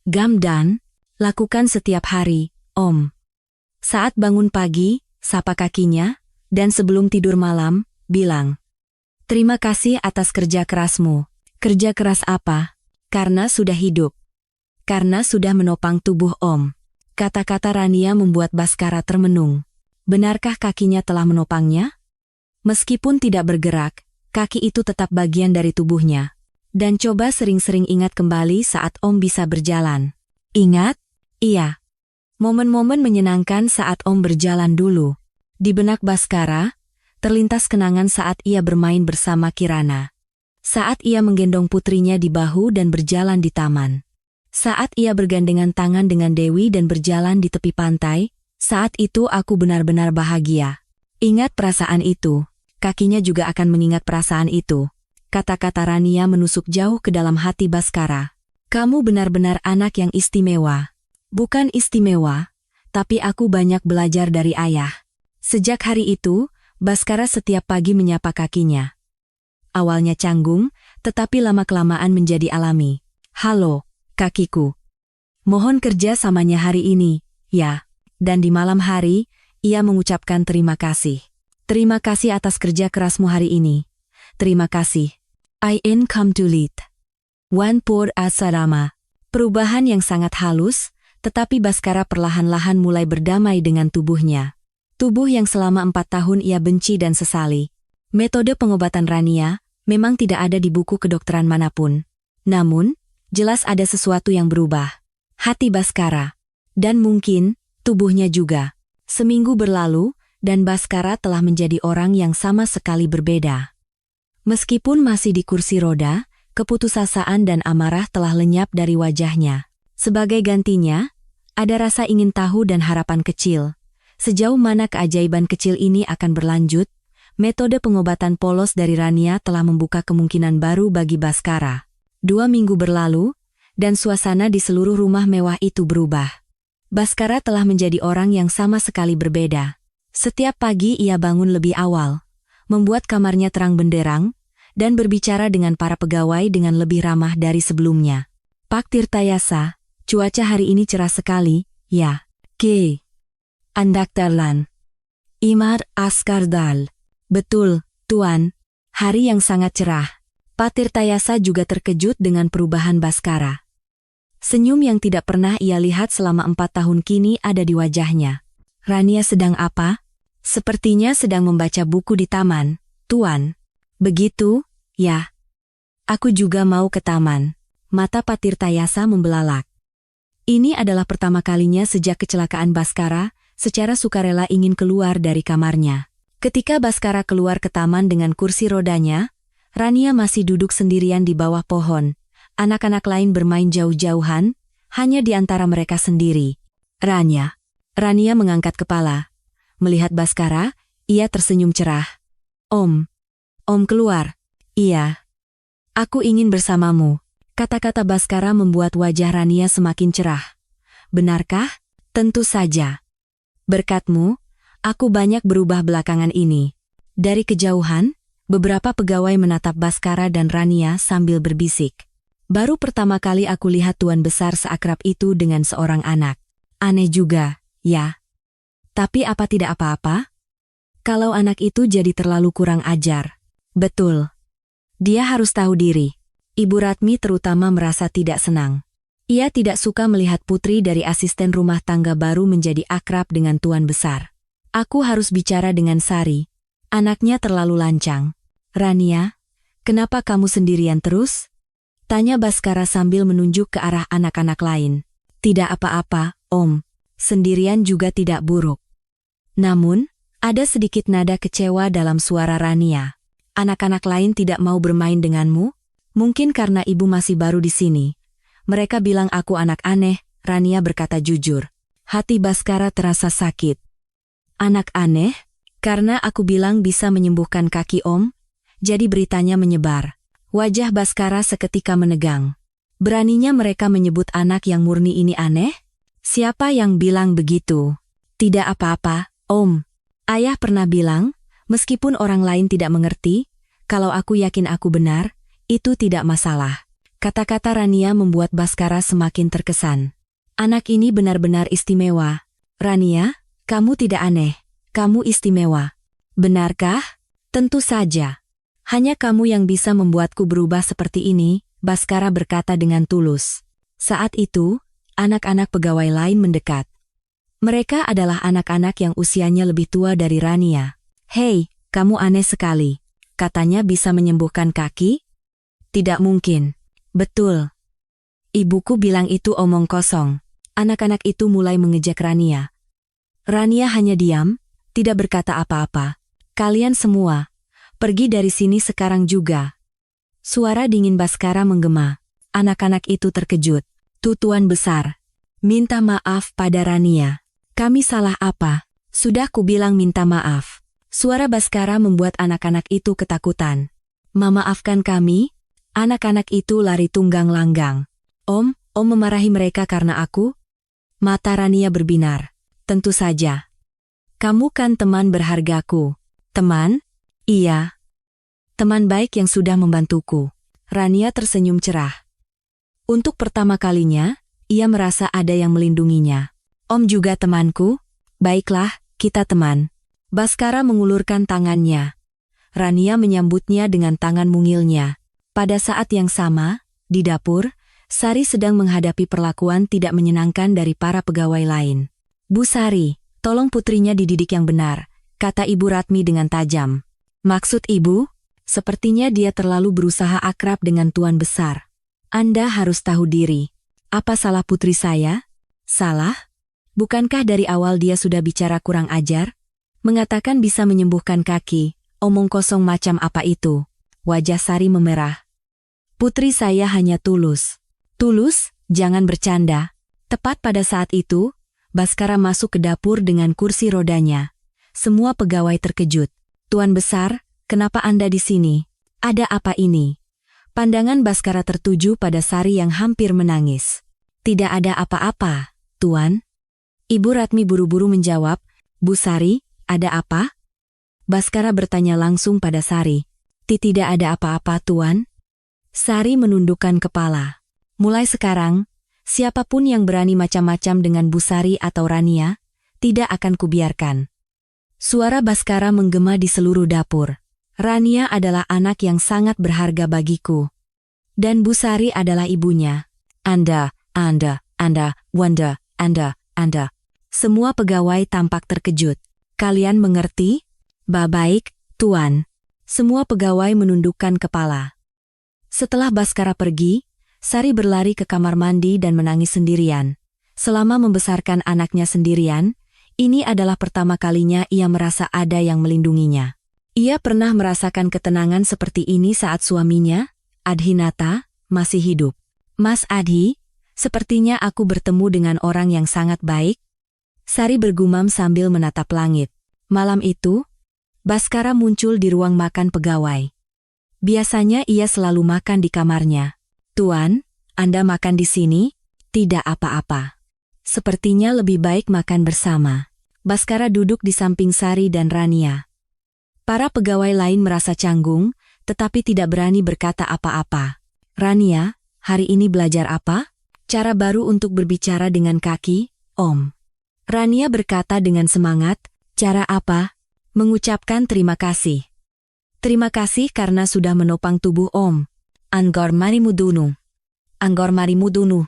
Gamdan, lakukan setiap hari, Om. Saat bangun pagi, sapa kakinya, dan sebelum tidur malam, bilang. Terima kasih atas kerja kerasmu. Kerja keras apa? Karena sudah hidup. Karena sudah menopang tubuh Om. Kata-kata Rania membuat Baskara termenung. Benarkah kakinya telah menopangnya? Meskipun tidak bergerak, kaki itu tetap bagian dari tubuhnya. Dan coba sering-sering ingat kembali saat Om bisa berjalan. Ingat? Iya. Momen-momen menyenangkan saat Om berjalan dulu. Di benak Baskara, terlintas kenangan saat ia bermain bersama Kirana. Saat ia menggendong putrinya di bahu dan berjalan di taman. Saat ia bergandengan tangan dengan Dewi dan berjalan di tepi pantai, saat itu aku benar-benar bahagia. Ingat perasaan itu, kakinya juga akan mengingat perasaan itu. Kata-kata Rania menusuk jauh ke dalam hati Baskara. Kamu benar-benar anak yang istimewa. Bukan istimewa, tapi aku banyak belajar dari ayah. Sejak hari itu, Baskara setiap pagi menyapa kakinya. Awalnya canggung, tetapi lama-kelamaan menjadi alami. Halo, kakiku. Mohon kerja samanya hari ini, ya. Dan di malam hari, ia mengucapkan terima kasih. Terima kasih atas kerja kerasmu hari ini. Terima kasih. I ain't come to lead. One pour asarama. Perubahan yang sangat halus, tetapi Baskara perlahan-lahan mulai berdamai dengan tubuhnya. Tubuh yang selama 4 tahun ia benci dan sesali. Metode pengobatan Rania memang tidak ada di buku kedokteran manapun. Namun, jelas ada sesuatu yang berubah. Hati Baskara. Dan mungkin, tubuhnya juga. Seminggu berlalu, dan Baskara telah menjadi orang yang sama sekali berbeda. Meskipun masih di kursi roda, keputusasaan dan amarah telah lenyap dari wajahnya. Sebagai gantinya, ada rasa ingin tahu dan harapan kecil. Sejauh mana keajaiban kecil ini akan berlanjut, metode pengobatan polos dari Rania telah membuka kemungkinan baru bagi Baskara. 2 minggu berlalu, dan suasana di seluruh rumah mewah itu berubah. Baskara telah menjadi orang yang sama sekali berbeda. Setiap pagi ia bangun lebih awal, membuat kamarnya terang benderang, dan berbicara dengan para pegawai dengan lebih ramah dari sebelumnya. Pak Tirtayasa, cuaca hari ini cerah sekali, ya. Ke. Andaktarlan. Imar Askardal. Betul, Tuan. Hari yang sangat cerah. Pak Tirtayasa juga terkejut dengan perubahan Baskara. Senyum yang tidak pernah ia lihat selama 4 tahun kini ada di wajahnya. Rania sedang apa? Sepertinya sedang membaca buku di taman, Tuan. Begitu, ya. Aku juga mau ke taman. Mata Pak Tirtayasa membelalak. Ini adalah pertama kalinya sejak kecelakaan Baskara, secara sukarela ingin keluar dari kamarnya. Ketika Baskara keluar ke taman dengan kursi rodanya, Rania masih duduk sendirian di bawah pohon. Anak-anak lain bermain jauh-jauhan, hanya di antara mereka sendiri. Rania mengangkat kepala. Melihat Baskara, ia tersenyum cerah. Om keluar. Iya. Aku ingin bersamamu. Kata-kata Baskara membuat wajah Rania semakin cerah. Benarkah? Tentu saja. Berkatmu, aku banyak berubah belakangan ini. Dari kejauhan, beberapa pegawai menatap Baskara dan Rania sambil berbisik. Baru pertama kali aku lihat tuan besar seakrab itu dengan seorang anak. Aneh juga, ya. Tapi apa tidak apa-apa? Kalau anak itu jadi terlalu kurang ajar. Betul. Dia harus tahu diri. Ibu Ratmi terutama merasa tidak senang. Ia tidak suka melihat putri dari asisten rumah tangga baru menjadi akrab dengan tuan besar. Aku harus bicara dengan Sari. Anaknya terlalu lancang. Rania, kenapa kamu sendirian terus? Tanya Baskara sambil menunjuk ke arah anak-anak lain. Tidak apa-apa, Om. Sendirian juga tidak buruk. Namun, ada sedikit nada kecewa dalam suara Rania. Anak-anak lain tidak mau bermain denganmu? Mungkin karena ibu masih baru di sini. Mereka bilang aku anak aneh, Rania berkata jujur. Hati Baskara terasa sakit. Anak aneh? Karena aku bilang bisa menyembuhkan kaki Om? Jadi beritanya menyebar. Wajah Baskara seketika menegang. Beraninya mereka menyebut anak yang murni ini aneh? Siapa yang bilang begitu? Tidak apa-apa, Om. Ayah pernah bilang, meskipun orang lain tidak mengerti, kalau aku yakin aku benar, itu tidak masalah. Kata-kata Rania membuat Baskara semakin terkesan. Anak ini benar-benar istimewa. Rania, kamu tidak aneh. Kamu istimewa. Benarkah? Tentu saja. Hanya kamu yang bisa membuatku berubah seperti ini, Baskara berkata dengan tulus. Saat itu, anak-anak pegawai lain mendekat. Mereka adalah anak-anak yang usianya lebih tua dari Rania. Hei, kamu aneh sekali. Katanya bisa menyembuhkan kaki? Tidak mungkin. Betul. Ibuku bilang itu omong kosong. Anak-anak itu mulai mengejek Rania. Rania hanya diam, tidak berkata apa-apa. Kalian semua, pergi dari sini sekarang juga. Suara dingin Baskara menggema. Anak-anak itu terkejut. Tuan besar, minta maaf pada Rania. Kami salah apa? Sudah kubilang minta maaf. Suara Baskara membuat anak-anak itu ketakutan. Memaafkan kami? Anak-anak itu lari tunggang langgang. Om memarahi mereka karena aku? Mata Rania berbinar. Tentu saja. Kamu kan teman berhargaku. Teman? Iya. Teman baik yang sudah membantuku. Rania tersenyum cerah. Untuk pertama kalinya, ia merasa ada yang melindunginya. Om juga temanku? Baiklah, kita teman. Baskara mengulurkan tangannya. Rania menyambutnya dengan tangan mungilnya. Pada saat yang sama, di dapur, Sari sedang menghadapi perlakuan tidak menyenangkan dari para pegawai lain. Bu Sari, tolong putrinya dididik yang benar, kata Ibu Ratmi dengan tajam. Maksud Ibu? Sepertinya dia terlalu berusaha akrab dengan tuan besar. Anda harus tahu diri. Apa salah putri saya? Salah? Bukankah dari awal dia sudah bicara kurang ajar? Mengatakan bisa menyembuhkan kaki, omong kosong macam apa itu? Wajah Sari memerah. Putri saya hanya tulus. Tulus? Jangan bercanda. Tepat pada saat itu, Baskara masuk ke dapur dengan kursi rodanya. Semua pegawai terkejut. Tuan besar, kenapa Anda di sini? Ada apa ini? Pandangan Baskara tertuju pada Sari yang hampir menangis. Tidak ada apa-apa, Tuan. Ibu Ratmi buru-buru menjawab, Bu Sari, ada apa? Baskara bertanya langsung pada Sari. Tidak ada apa-apa, Tuan. Sari menundukkan kepala. Mulai sekarang, siapapun yang berani macam-macam dengan Bu Sari atau Rania, tidak akan kubiarkan. Suara Baskara menggema di seluruh dapur. Rania adalah anak yang sangat berharga bagiku. Dan Bu Sari adalah ibunya. Anda. Semua pegawai tampak terkejut. Kalian mengerti? Baik, Tuan. Semua pegawai menundukkan kepala. Setelah Baskara pergi, Sari berlari ke kamar mandi dan menangis sendirian. Selama membesarkan anaknya sendirian, ini adalah pertama kalinya ia merasa ada yang melindunginya. Ia pernah merasakan ketenangan seperti ini saat suaminya, Adhinata, masih hidup. Mas Adhi, sepertinya aku bertemu dengan orang yang sangat baik. Sari bergumam sambil menatap langit. Malam itu, Baskara muncul di ruang makan pegawai. Biasanya ia selalu makan di kamarnya. Tuan, Anda makan di sini? Tidak apa-apa. Sepertinya lebih baik makan bersama. Baskara duduk di samping Sari dan Rania. Para pegawai lain merasa canggung, tetapi tidak berani berkata apa-apa. Rania, hari ini belajar apa? Cara baru untuk berbicara dengan kaki, Om. Rania berkata dengan semangat, cara apa? Mengucapkan terima kasih. Terima kasih karena sudah menopang tubuh Om. Anggor marimudunu. Anggor marimudunu.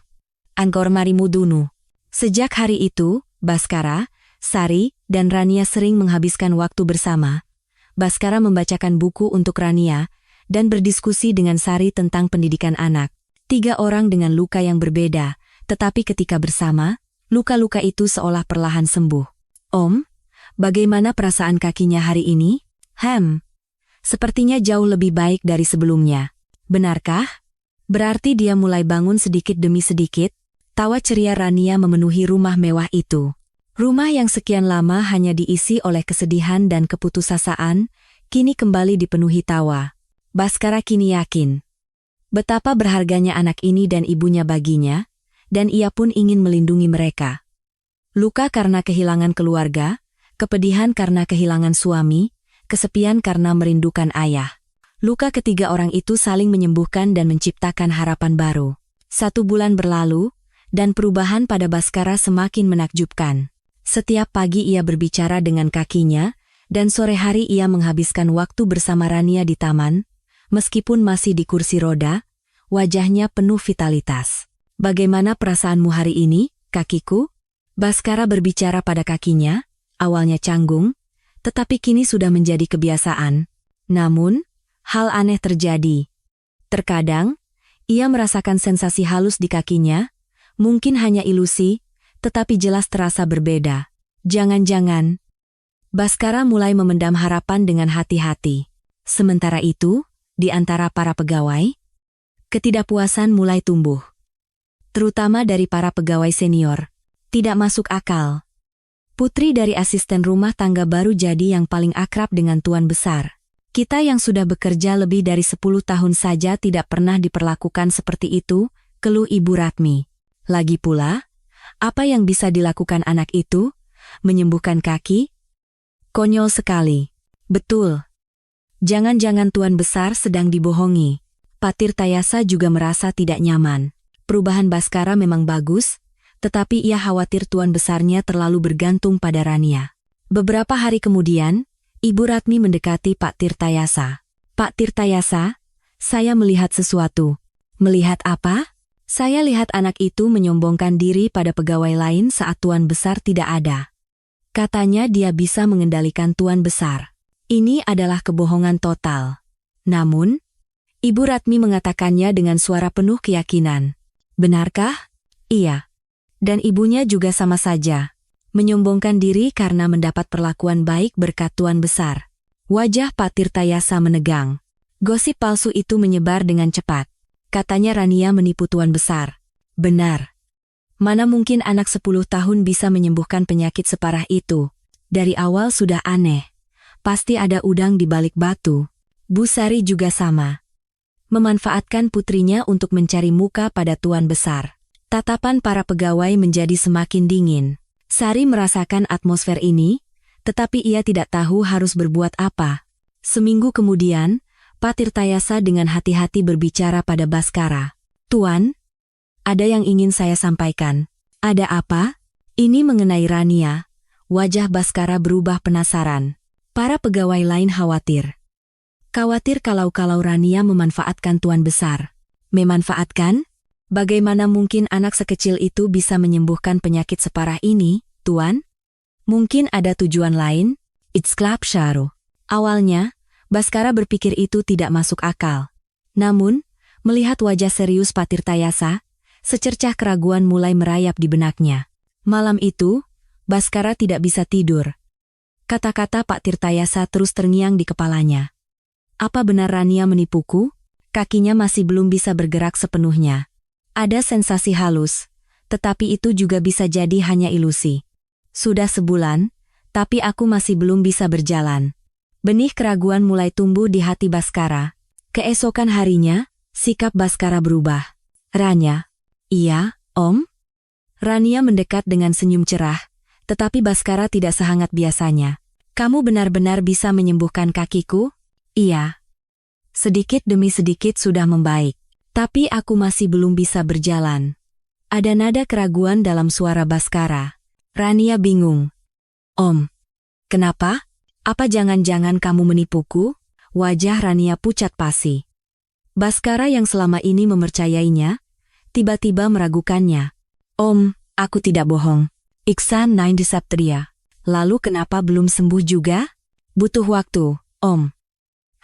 Anggor marimudunu. Sejak hari itu, Baskara, Sari, dan Rania sering menghabiskan waktu bersama. Baskara membacakan buku untuk Rania, dan berdiskusi dengan Sari tentang pendidikan anak. 3 orang dengan luka yang berbeda, tetapi ketika bersama, luka-luka itu seolah perlahan sembuh. Om, bagaimana perasaan kakinya hari ini? Sepertinya jauh lebih baik dari sebelumnya. Benarkah? Berarti dia mulai bangun sedikit demi sedikit. Tawa ceria Rania memenuhi rumah mewah itu. Rumah yang sekian lama hanya diisi oleh kesedihan dan keputusasaan, kini kembali dipenuhi tawa. Baskara kini yakin betapa berharganya anak ini dan ibunya baginya, dan ia pun ingin melindungi mereka. Luka karena kehilangan keluarga, kepedihan karena kehilangan suami, kesepian karena merindukan ayah. Luka ketiga orang itu saling menyembuhkan dan menciptakan harapan baru. 1 bulan berlalu, dan perubahan pada Baskara semakin menakjubkan. Setiap pagi ia berbicara dengan kakinya, dan sore hari ia menghabiskan waktu bersama Rania di taman. Meskipun masih di kursi roda, wajahnya penuh vitalitas. Bagaimana perasaanmu hari ini, kakiku? Baskara berbicara pada kakinya, awalnya canggung, tetapi kini sudah menjadi kebiasaan. Namun, hal aneh terjadi. Terkadang, ia merasakan sensasi halus di kakinya, mungkin hanya ilusi, tetapi jelas terasa berbeda. Jangan-jangan. Baskara mulai memendam harapan dengan hati-hati. Sementara itu, di antara para pegawai. Ketidakpuasan mulai tumbuh, terutama dari para pegawai senior. Tidak masuk akal. Putri dari asisten rumah tangga baru jadi yang paling akrab dengan tuan besar. Kita yang sudah bekerja lebih dari 10 tahun saja tidak pernah diperlakukan seperti itu, keluh Ibu Ratmi. Lagi pula, apa yang bisa dilakukan anak itu? Menyembuhkan kaki? Konyol sekali. Betul. Jangan-jangan tuan besar sedang dibohongi. Pak Tirtayasa juga merasa tidak nyaman. Perubahan Baskara memang bagus, tetapi ia khawatir tuan besarnya terlalu bergantung pada Rania. Beberapa hari kemudian, Ibu Ratmi mendekati Pak Tirtayasa. Pak Tirtayasa, saya melihat sesuatu. Melihat apa? Saya lihat anak itu menyombongkan diri pada pegawai lain saat tuan besar tidak ada. Katanya dia bisa mengendalikan tuan besar. Ini adalah kebohongan total. Namun, Ibu Ratmi mengatakannya dengan suara penuh keyakinan. Benarkah? Iya. Dan ibunya juga sama saja. Menyombongkan diri karena mendapat perlakuan baik berkat tuan besar. Wajah Pak Tirtayasa menegang. Gosip palsu itu menyebar dengan cepat. Katanya Rania menipu tuan besar. Benar. Mana mungkin anak 10 tahun bisa menyembuhkan penyakit separah itu. Dari awal sudah aneh. Pasti ada udang di balik batu. Bu Sari juga sama. Memanfaatkan putrinya untuk mencari muka pada tuan besar. Tatapan para pegawai menjadi semakin dingin. Sari merasakan atmosfer ini, tetapi ia tidak tahu harus berbuat apa. Seminggu kemudian, Pak Tirtayasa dengan hati-hati berbicara pada Baskara. Tuan, ada yang ingin saya sampaikan. Ada apa? Ini mengenai Rania. Wajah Baskara berubah penasaran. Para pegawai lain khawatir. Khawatir kalau Rania memanfaatkan tuan besar. Memanfaatkan? Bagaimana mungkin anak sekecil itu bisa menyembuhkan penyakit separah ini, Tuan? Mungkin ada tujuan lain? It's Club Sharu. Awalnya, Baskara berpikir itu tidak masuk akal. Namun, melihat wajah serius Pak Tirtayasa, secercah keraguan mulai merayap di benaknya. Malam itu, Baskara tidak bisa tidur. Kata-kata Pak Tirtayasa terus terngiang di kepalanya. Apa benar Rania menipuku? Kakinya masih belum bisa bergerak sepenuhnya. Ada sensasi halus, tetapi itu juga bisa jadi hanya ilusi. Sudah sebulan, tapi aku masih belum bisa berjalan. Benih keraguan mulai tumbuh di hati Baskara. Keesokan harinya, sikap Baskara berubah. Rania. Iya, Om? Rania mendekat dengan senyum cerah, tetapi Baskara tidak sehangat biasanya. Kamu benar-benar bisa menyembuhkan kakiku? Iya. Sedikit demi sedikit sudah membaik. Tapi aku masih belum bisa berjalan. Ada nada keraguan dalam suara Baskara. Rania bingung. Om. Kenapa? Apa jangan-jangan kamu menipuku? Wajah Rania pucat pasi. Baskara yang selama ini mempercayainya, tiba-tiba meragukannya. Om, aku tidak bohong. Iksan 9 Septria. Lalu kenapa belum sembuh juga? Butuh waktu, Om.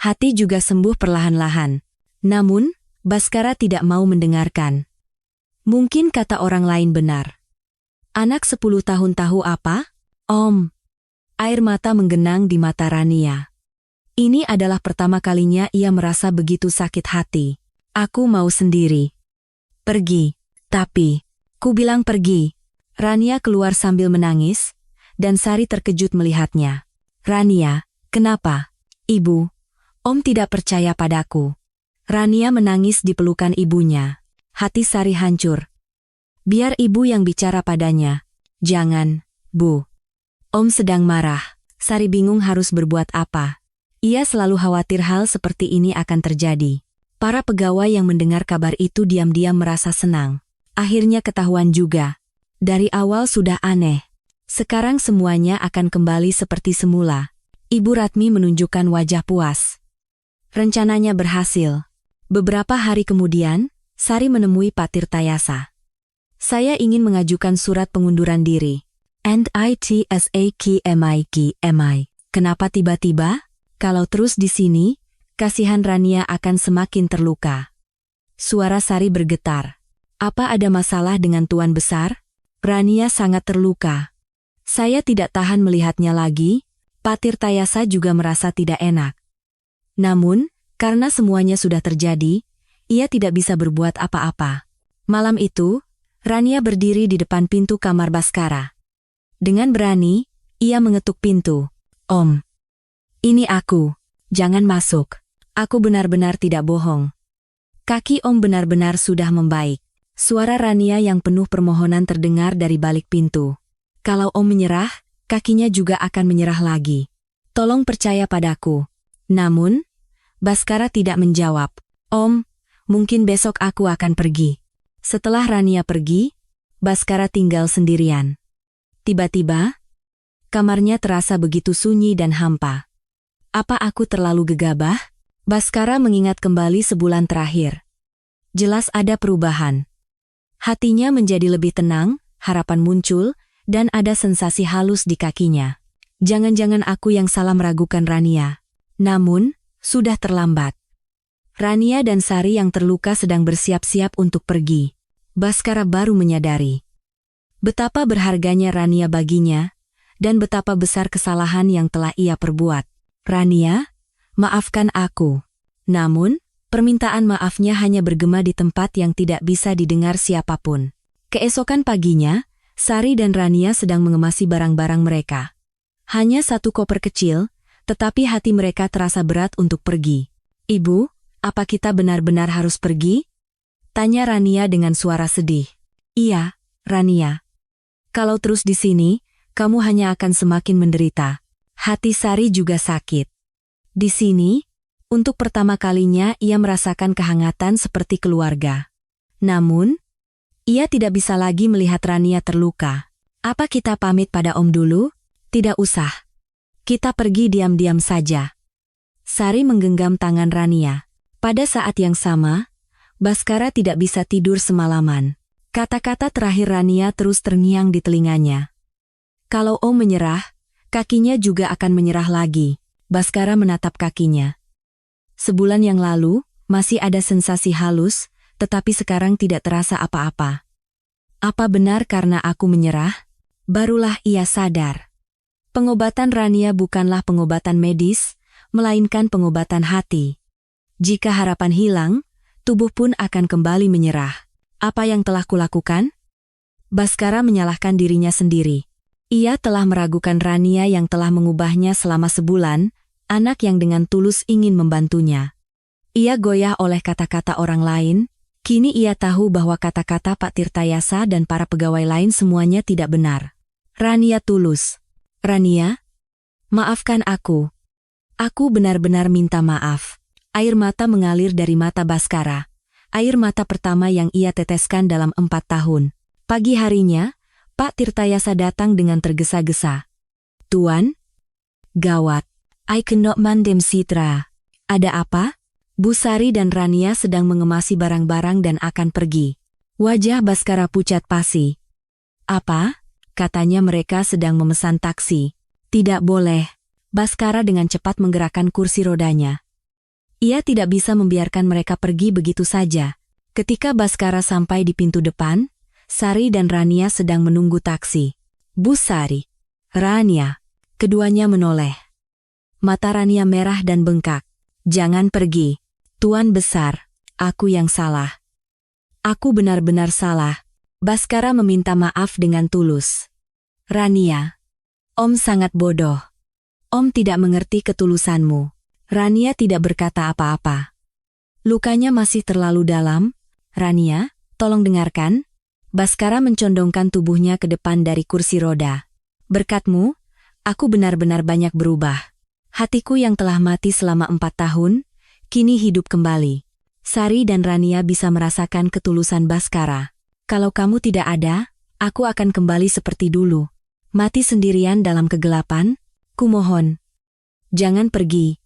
Hati juga sembuh perlahan-lahan. Namun, Baskara tidak mau mendengarkan. Mungkin kata orang lain benar. Anak 10 tahun tahu apa? Om. Air mata menggenang di mata Rania. Ini adalah pertama kalinya ia merasa begitu sakit hati. Aku mau sendiri. Pergi. Tapi, ku bilang pergi. Rania keluar sambil menangis, dan Sari terkejut melihatnya. Rania, kenapa? Ibu, Om tidak percaya padaku. Rania menangis di pelukan ibunya. Hati Sari hancur. Biar ibu yang bicara padanya. Jangan, Bu. Om sedang marah. Sari bingung harus berbuat apa. Ia selalu khawatir hal seperti ini akan terjadi. Para pegawai yang mendengar kabar itu diam-diam merasa senang. Akhirnya ketahuan juga. Dari awal sudah aneh. Sekarang semuanya akan kembali seperti semula. Ibu Ratmi menunjukkan wajah puas. Rencananya berhasil. Beberapa hari kemudian, Sari menemui Pak Tirtayasa. Saya ingin mengajukan surat pengunduran diri. NITSAKMI. Kenapa tiba-tiba? Kalau terus di sini, kasihan Rania akan semakin terluka. Suara Sari bergetar. Apa ada masalah dengan Tuan Besar? Rania sangat terluka. Saya tidak tahan melihatnya lagi. Pak Tirtayasa juga merasa tidak enak. Namun, Karena semuanya sudah terjadi, ia tidak bisa berbuat apa-apa. Malam itu, Rania berdiri di depan pintu kamar Baskara. Dengan berani, ia mengetuk pintu. "Om, ini aku. Jangan masuk. Aku benar-benar tidak bohong." Kaki Om benar-benar sudah membaik. Suara Rania yang penuh permohonan terdengar dari balik pintu. "Kalau Om menyerah, kakinya juga akan menyerah lagi. Tolong percaya padaku." Namun, Baskara tidak menjawab. "Om, mungkin besok aku akan pergi." Setelah Rania pergi, Baskara tinggal sendirian. Tiba-tiba, kamarnya terasa begitu sunyi dan hampa. Apa aku terlalu gegabah? Baskara mengingat kembali sebulan terakhir. Jelas ada perubahan. Hatinya menjadi lebih tenang, harapan muncul, dan ada sensasi halus di kakinya. Jangan-jangan aku yang salah meragukan Rania. Namun, sudah terlambat. Rania dan Sari yang terluka sedang bersiap-siap untuk pergi. Baskara baru menyadari betapa berharganya Rania baginya, dan betapa besar kesalahan yang telah ia perbuat. "Rania, maafkan aku." Namun, permintaan maafnya hanya bergema di tempat yang tidak bisa didengar siapapun. Keesokan paginya, Sari dan Rania sedang mengemasi barang-barang mereka. Hanya satu koper kecil, tetapi hati mereka terasa berat untuk pergi. "Ibu, apa kita benar-benar harus pergi?" tanya Rania dengan suara sedih. "Iya, Rania. Kalau terus di sini, kamu hanya akan semakin menderita." Hati Sari juga sakit. Di sini, untuk pertama kalinya ia merasakan kehangatan seperti keluarga. Namun, ia tidak bisa lagi melihat Rania terluka. "Apa kita pamit pada Om dulu?" "Tidak usah. Kita pergi diam-diam saja." Sari menggenggam tangan Rania. Pada saat yang sama, Baskara tidak bisa tidur semalaman. Kata-kata terakhir Rania terus terngiang di telinganya. Kalau Om menyerah, kakinya juga akan menyerah lagi. Baskara menatap kakinya. Sebulan yang lalu, masih ada sensasi halus, tetapi sekarang tidak terasa apa-apa. Apa benar karena aku menyerah? Barulah ia sadar. Pengobatan Rania bukanlah pengobatan medis, melainkan pengobatan hati. Jika harapan hilang, tubuh pun akan kembali menyerah. Apa yang telah kulakukan? Baskara menyalahkan dirinya sendiri. Ia telah meragukan Rania yang telah mengubahnya selama sebulan, anak yang dengan tulus ingin membantunya. Ia goyah oleh kata-kata orang lain, kini ia tahu bahwa kata-kata Pak Tirtayasa dan para pegawai lain semuanya tidak benar. Rania tulus. "Rania, maafkan aku. Aku benar-benar minta maaf." Air mata mengalir dari mata Baskara. Air mata pertama yang ia teteskan dalam 4 tahun. Pagi harinya, Pak Tirtayasa datang dengan tergesa-gesa. "Tuan? Gawat. I cannot mandem Citra." "Ada apa?" Bu Sari dan Rania sedang mengemasi barang-barang dan akan pergi. Wajah Baskara pucat pasi. "Apa?" katanya mereka sedang memesan taksi. "Tidak boleh." Baskara dengan cepat menggerakkan kursi rodanya. Ia tidak bisa membiarkan mereka pergi begitu saja. Ketika Baskara sampai di pintu depan, Sari dan Rania sedang menunggu taksi. "Bu Sari, Rania." Keduanya menoleh. Mata Rania merah dan bengkak. "Jangan pergi. Tuan besar, aku yang salah. Aku benar-benar salah." Baskara meminta maaf dengan tulus. "Rania, Om sangat bodoh. Om tidak mengerti ketulusanmu." Rania tidak berkata apa-apa. "Lukanya masih terlalu dalam. Rania, tolong dengarkan." Baskara mencondongkan tubuhnya ke depan dari kursi roda. "Berkatmu, aku benar-benar banyak berubah. Hatiku yang telah mati selama 4 tahun, kini hidup kembali." Sari dan Rania bisa merasakan ketulusan Baskara. "Kalau kamu tidak ada, aku akan kembali seperti dulu. Mati sendirian dalam kegelapan, kumohon. Jangan pergi.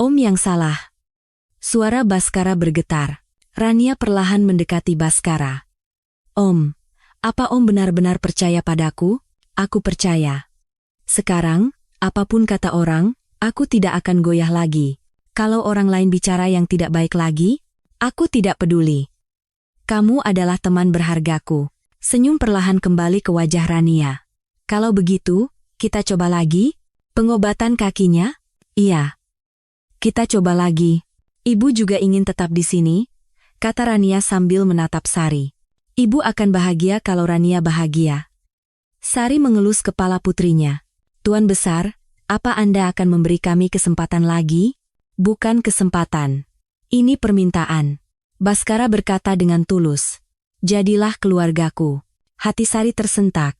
Om yang salah." Suara Baskara bergetar. Rania perlahan mendekati Baskara. "Om, apa Om benar-benar percaya padaku?" "Aku percaya. Sekarang, apapun kata orang, aku tidak akan goyah lagi. Kalau orang lain bicara yang tidak baik lagi, aku tidak peduli. Kamu adalah teman berhargaku." Senyum perlahan kembali ke wajah Rania. "Kalau begitu, kita coba lagi? Pengobatan kakinya?" "Iya. Kita coba lagi." Ibu juga ingin tetap di sini, kata Rania sambil menatap Sari. Ibu akan bahagia kalau Rania bahagia. Sari mengelus kepala putrinya. Tuan Besar, apa Anda akan memberi kami kesempatan lagi? Bukan kesempatan. Ini permintaan. Baskara berkata dengan tulus. Jadilah keluargaku. Hati Sari tersentak.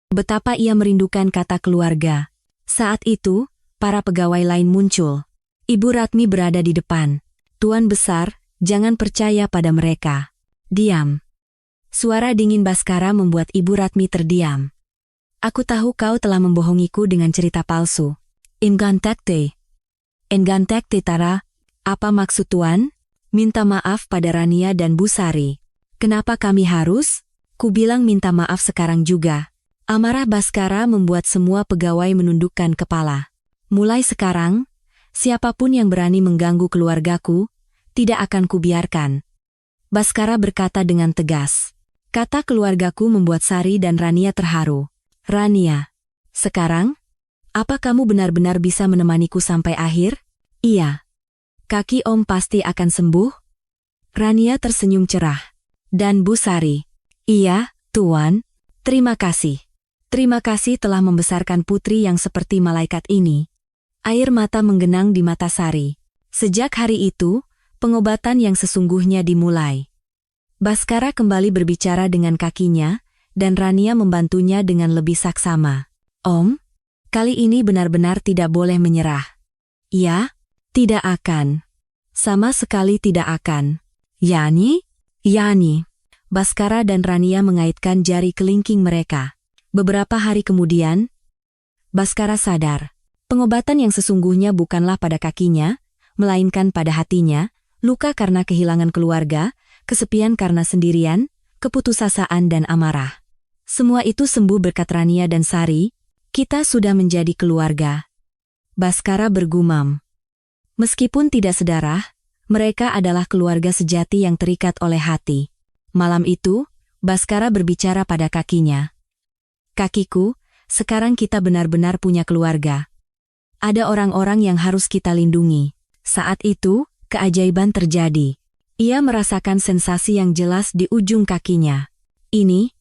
Betapa ia merindukan kata keluarga. Saat itu, para pegawai lain muncul. Ibu Ratmi berada di depan. Tuan Besar, jangan percaya pada mereka. Diam. Suara dingin Baskara membuat Ibu Ratmi terdiam. Aku tahu kau telah membohongiku dengan cerita palsu. Engantekte. Engantekte Tara. Apa maksud Tuan? Minta maaf pada Rania dan Bu Sari. Kenapa kami harus? Ku bilang minta maaf sekarang juga. Amarah Baskara membuat semua pegawai menundukkan kepala. Mulai sekarang, siapapun yang berani mengganggu keluargaku, tidak akan kubiarkan. Baskara berkata dengan tegas. Kata keluargaku membuat Sari dan Rania terharu. Rania, sekarang, apa kamu benar-benar bisa menemaniku sampai akhir? Iya. Kaki Om pasti akan sembuh? Rania tersenyum cerah. Dan Bu Sari. Iya, Tuan. Terima kasih. Terima kasih telah membesarkan putri yang seperti malaikat ini. Air mata menggenang di mata Sari. Sejak hari itu, pengobatan yang sesungguhnya dimulai. Baskara kembali berbicara dengan kakinya, dan Rania membantunya dengan lebih saksama. Om, kali ini benar-benar tidak boleh menyerah. Ya, tidak akan. Sama sekali tidak akan. Yani? Yani. Baskara dan Rania mengaitkan jari kelingking mereka. Beberapa hari kemudian, Baskara sadar. Pengobatan yang sesungguhnya bukanlah pada kakinya, melainkan pada hatinya, luka karena kehilangan keluarga, kesepian karena sendirian, keputusasaan dan amarah. Semua itu sembuh berkat Rania dan Sari, kita sudah menjadi keluarga. Baskara bergumam. Meskipun tidak sedarah, mereka adalah keluarga sejati yang terikat oleh hati. Malam itu, Baskara berbicara pada kakinya. Kakiku, sekarang kita benar-benar punya keluarga. Ada orang-orang yang harus kita lindungi. Saat itu, keajaiban terjadi. Ia merasakan sensasi yang jelas di ujung kakinya. Ini,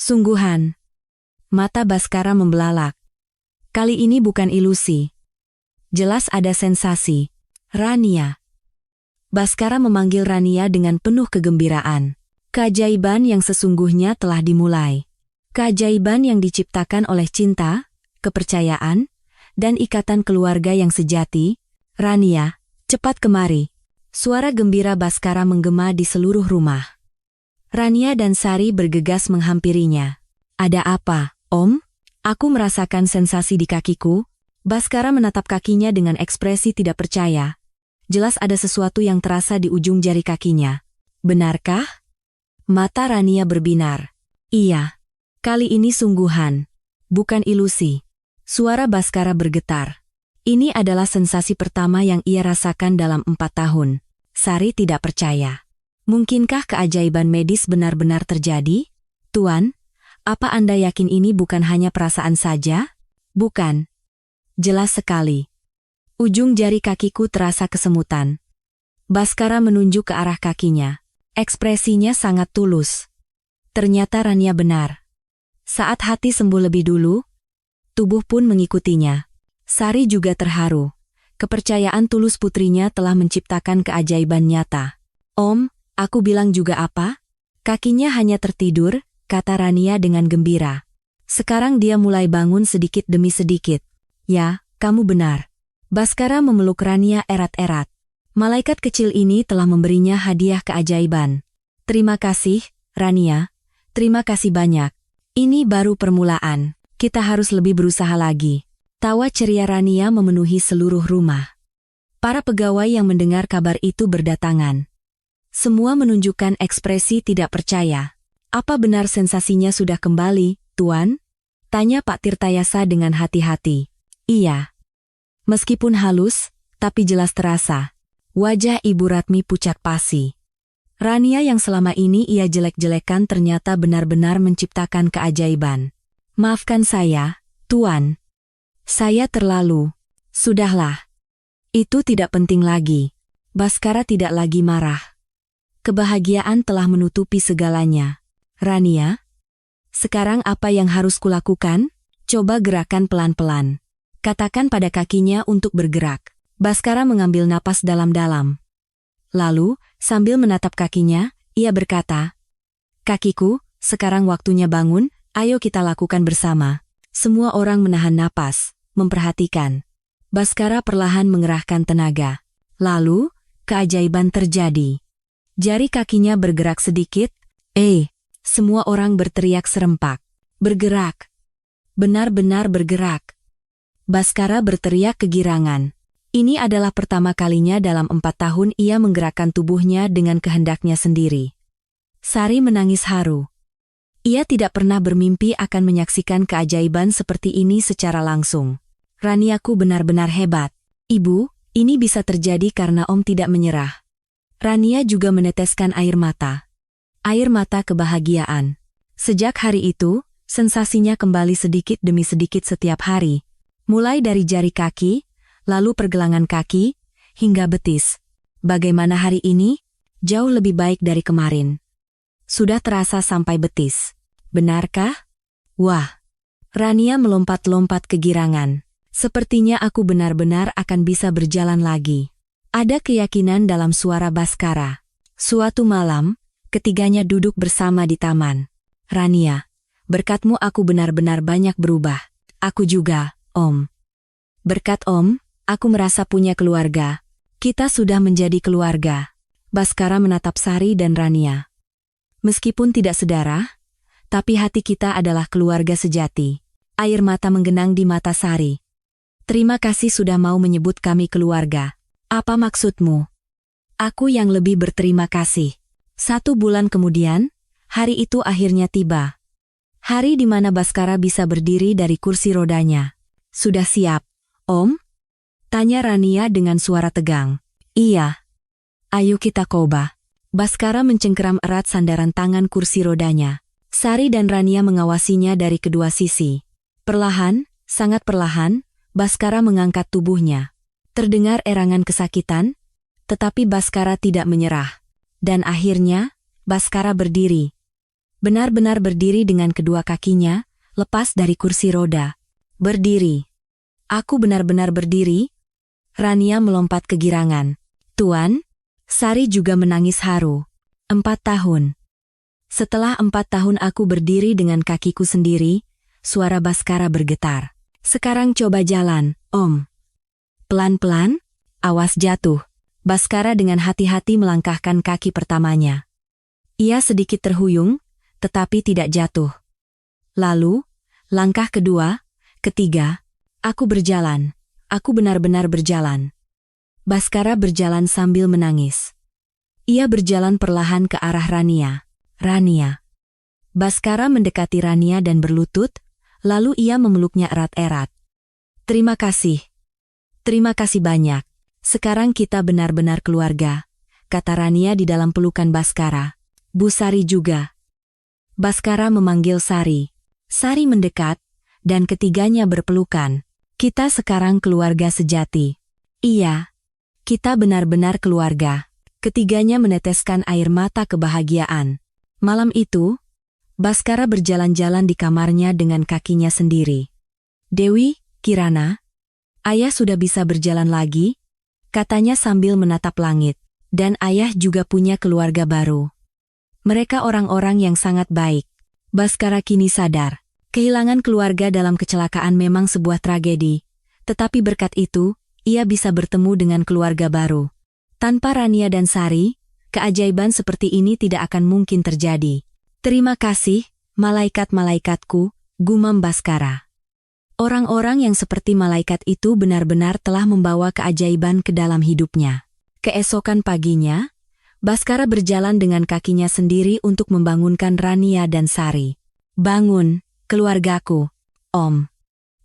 sungguhan. Mata Baskara membelalak. Kali ini bukan ilusi. Jelas ada sensasi. Rania. Baskara memanggil Rania dengan penuh kegembiraan. Keajaiban yang sesungguhnya telah dimulai. Keajaiban yang diciptakan oleh cinta, kepercayaan, dan ikatan keluarga yang sejati. Rania, cepat kemari. Suara gembira Baskara menggema di seluruh rumah. Rania dan Sari bergegas menghampirinya. Ada apa, Om? Aku merasakan sensasi di kakiku. Baskara menatap kakinya dengan ekspresi tidak percaya. Jelas ada sesuatu yang terasa di ujung jari kakinya. Benarkah? Mata Rania berbinar. Iya. Kali ini sungguhan. Bukan ilusi. Suara Baskara bergetar. Ini adalah sensasi pertama yang ia rasakan dalam 4 tahun. Sari tidak percaya. Mungkinkah keajaiban medis benar-benar terjadi? Tuan, apa Anda yakin ini bukan hanya perasaan saja? Bukan. Jelas sekali. Ujung jari kakiku terasa kesemutan. Baskara menunjuk ke arah kakinya. Ekspresinya sangat tulus. Ternyata Rania benar. Saat hati sembuh lebih dulu, tubuh pun mengikutinya. Sari juga terharu. Kepercayaan tulus putrinya telah menciptakan keajaiban nyata. Om, aku bilang juga apa? Kakinya hanya tertidur, kata Rania dengan gembira. Sekarang dia mulai bangun sedikit demi sedikit. Ya, kamu benar. Baskara memeluk Rania erat-erat. Malaikat kecil ini telah memberinya hadiah keajaiban. Terima kasih, Rania. Terima kasih banyak. Ini baru permulaan. Kita harus lebih berusaha lagi. Tawa ceria Rania memenuhi seluruh rumah. Para pegawai yang mendengar kabar itu berdatangan. Semua menunjukkan ekspresi tidak percaya. Apa benar sensasinya sudah kembali, Tuan? Tanya Pak Tirtayasa dengan hati-hati. Iya. Meskipun halus, tapi jelas terasa. Wajah Ibu Ratmi pucat pasi. Rania yang selama ini ia jelek-jelekan ternyata benar-benar menciptakan keajaiban. Maafkan saya, Tuan. Saya terlalu. Sudahlah. Itu tidak penting lagi. Baskara tidak lagi marah. Kebahagiaan telah menutupi segalanya. Rania, sekarang apa yang harus kulakukan? Coba gerakan pelan-pelan. Katakan pada kakinya untuk bergerak. Baskara mengambil napas dalam-dalam. Lalu, sambil menatap kakinya, ia berkata, "Kakiku, sekarang waktunya bangun, ayo kita lakukan bersama." Semua orang menahan napas, memperhatikan. Baskara perlahan mengerahkan tenaga. Lalu, keajaiban terjadi. Jari kakinya bergerak sedikit. Semua orang berteriak serempak. Bergerak. Benar-benar bergerak. Baskara berteriak kegirangan. Ini adalah pertama kalinya dalam 4 tahun ia menggerakkan tubuhnya dengan kehendaknya sendiri. Sari menangis haru. Ia tidak pernah bermimpi akan menyaksikan keajaiban seperti ini secara langsung. Raniaku benar-benar hebat. Ibu, ini bisa terjadi karena Om tidak menyerah. Rania juga meneteskan air mata. Air mata kebahagiaan. Sejak hari itu, sensasinya kembali sedikit demi sedikit setiap hari. Mulai dari jari kaki, lalu pergelangan kaki, hingga betis. Bagaimana hari ini? Jauh lebih baik dari kemarin. Sudah terasa sampai betis. Benarkah? Wah! Rania melompat-lompat kegirangan. Sepertinya aku benar-benar akan bisa berjalan lagi. Ada keyakinan dalam suara Baskara. Suatu malam, ketiganya duduk bersama di taman. Rania, berkatmu aku benar-benar banyak berubah. Aku juga, Om. Berkat Om, aku merasa punya keluarga. Kita sudah menjadi keluarga. Baskara menatap Sari dan Rania. Meskipun tidak sedarah, tapi hati kita adalah keluarga sejati. Air mata menggenang di mata Sari. Terima kasih sudah mau menyebut kami keluarga. Apa maksudmu? Aku yang lebih berterima kasih. 1 bulan kemudian, hari itu akhirnya tiba. Hari di mana Baskara bisa berdiri dari kursi rodanya. Sudah siap, Om? Tanya Rania dengan suara tegang. Iya. Ayo kita coba. Baskara mencengkeram erat sandaran tangan kursi rodanya. Sari dan Rania mengawasinya dari kedua sisi. Perlahan, sangat perlahan, Baskara mengangkat tubuhnya. Terdengar erangan kesakitan, tetapi Baskara tidak menyerah. Dan akhirnya, Baskara berdiri. Benar-benar berdiri dengan kedua kakinya, lepas dari kursi roda. Berdiri. Aku benar-benar berdiri. Rania melompat kegirangan. Tuan, Sari juga menangis haru. 4 tahun. Setelah 4 tahun aku berdiri dengan kakiku sendiri, suara Baskara bergetar. Sekarang coba jalan, Om. Pelan-pelan, awas jatuh. Baskara dengan hati-hati melangkahkan kaki pertamanya. Ia sedikit terhuyung, tetapi tidak jatuh. Lalu, langkah kedua, ketiga, aku berjalan. Aku benar-benar berjalan. Baskara berjalan sambil menangis. Ia berjalan perlahan ke arah Rania. Rania. Baskara mendekati Rania dan berlutut, lalu ia memeluknya erat-erat. Terima kasih. Terima kasih banyak. Sekarang kita benar-benar keluarga, kata Rania di dalam pelukan Baskara. Bu Sari juga. Baskara memanggil Sari. Sari mendekat, dan ketiganya berpelukan. Kita sekarang keluarga sejati. Iya, kita benar-benar keluarga. Ketiganya meneteskan air mata kebahagiaan. Malam itu, Baskara berjalan-jalan di kamarnya dengan kakinya sendiri. Dewi, Kirana, ayah sudah bisa berjalan lagi? Katanya sambil menatap langit. Dan ayah juga punya keluarga baru. Mereka orang-orang yang sangat baik. Baskara kini sadar. Kehilangan keluarga dalam kecelakaan memang sebuah tragedi. Tetapi berkat itu, ia bisa bertemu dengan keluarga baru. Tanpa Rania dan Sari, keajaiban seperti ini tidak akan mungkin terjadi. Terima kasih, malaikat-malaikatku, gumam Baskara. Orang-orang yang seperti malaikat itu benar-benar telah membawa keajaiban ke dalam hidupnya. Keesokan paginya, Baskara berjalan dengan kakinya sendiri untuk membangunkan Rania dan Sari. Bangun, keluargaku. Om.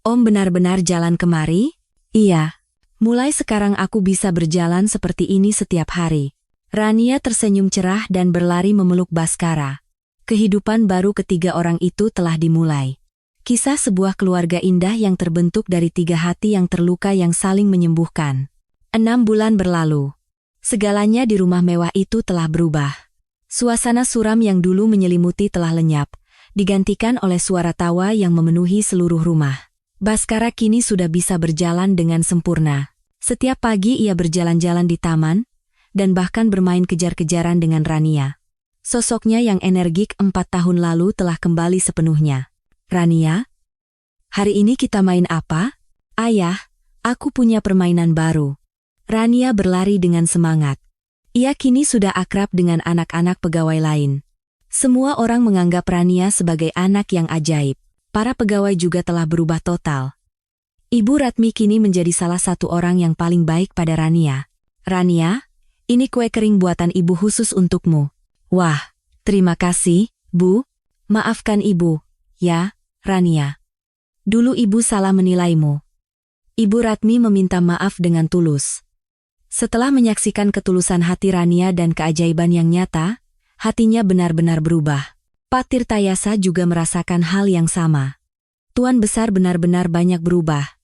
Om benar-benar jalan kemari? Iya. Mulai sekarang aku bisa berjalan seperti ini setiap hari. Rania tersenyum cerah dan berlari memeluk Baskara. Kehidupan baru ketiga orang itu telah dimulai. Kisah sebuah keluarga indah yang terbentuk dari 3 hati yang terluka yang saling menyembuhkan. 6 bulan berlalu. Segalanya di rumah mewah itu telah berubah. Suasana suram yang dulu menyelimuti telah lenyap, digantikan oleh suara tawa yang memenuhi seluruh rumah. Baskara kini sudah bisa berjalan dengan sempurna. Setiap pagi ia berjalan-jalan di taman, dan bahkan bermain kejar-kejaran dengan Rania. Sosoknya yang energik 4 tahun lalu telah kembali sepenuhnya. Rania, hari ini kita main apa? Ayah, aku punya permainan baru. Rania berlari dengan semangat. Ia kini sudah akrab dengan anak-anak pegawai lain. Semua orang menganggap Rania sebagai anak yang ajaib. Para pegawai juga telah berubah total. Ibu Ratmi kini menjadi salah satu orang yang paling baik pada Rania. Rania, ini kue kering buatan ibu khusus untukmu. Wah, terima kasih, Bu. Maafkan ibu, ya, Rania. Dulu ibu salah menilaimu. Ibu Ratmi meminta maaf dengan tulus. Setelah menyaksikan ketulusan hati Rania dan keajaiban yang nyata, hatinya benar-benar berubah. Pak Tirtayasa juga merasakan hal yang sama. Tuan Besar benar-benar banyak berubah.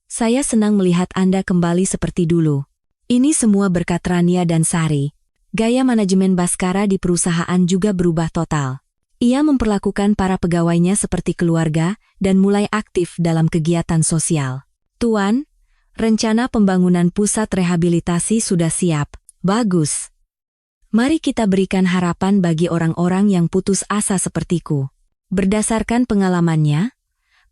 Saya senang melihat Anda kembali seperti dulu. Ini semua berkat Rania dan Sari. Gaya manajemen Baskara di perusahaan juga berubah total. Ia memperlakukan para pegawainya seperti keluarga dan mulai aktif dalam kegiatan sosial. Tuan, rencana pembangunan pusat rehabilitasi sudah siap. Bagus. Mari kita berikan harapan bagi orang-orang yang putus asa sepertiku. Berdasarkan pengalamannya,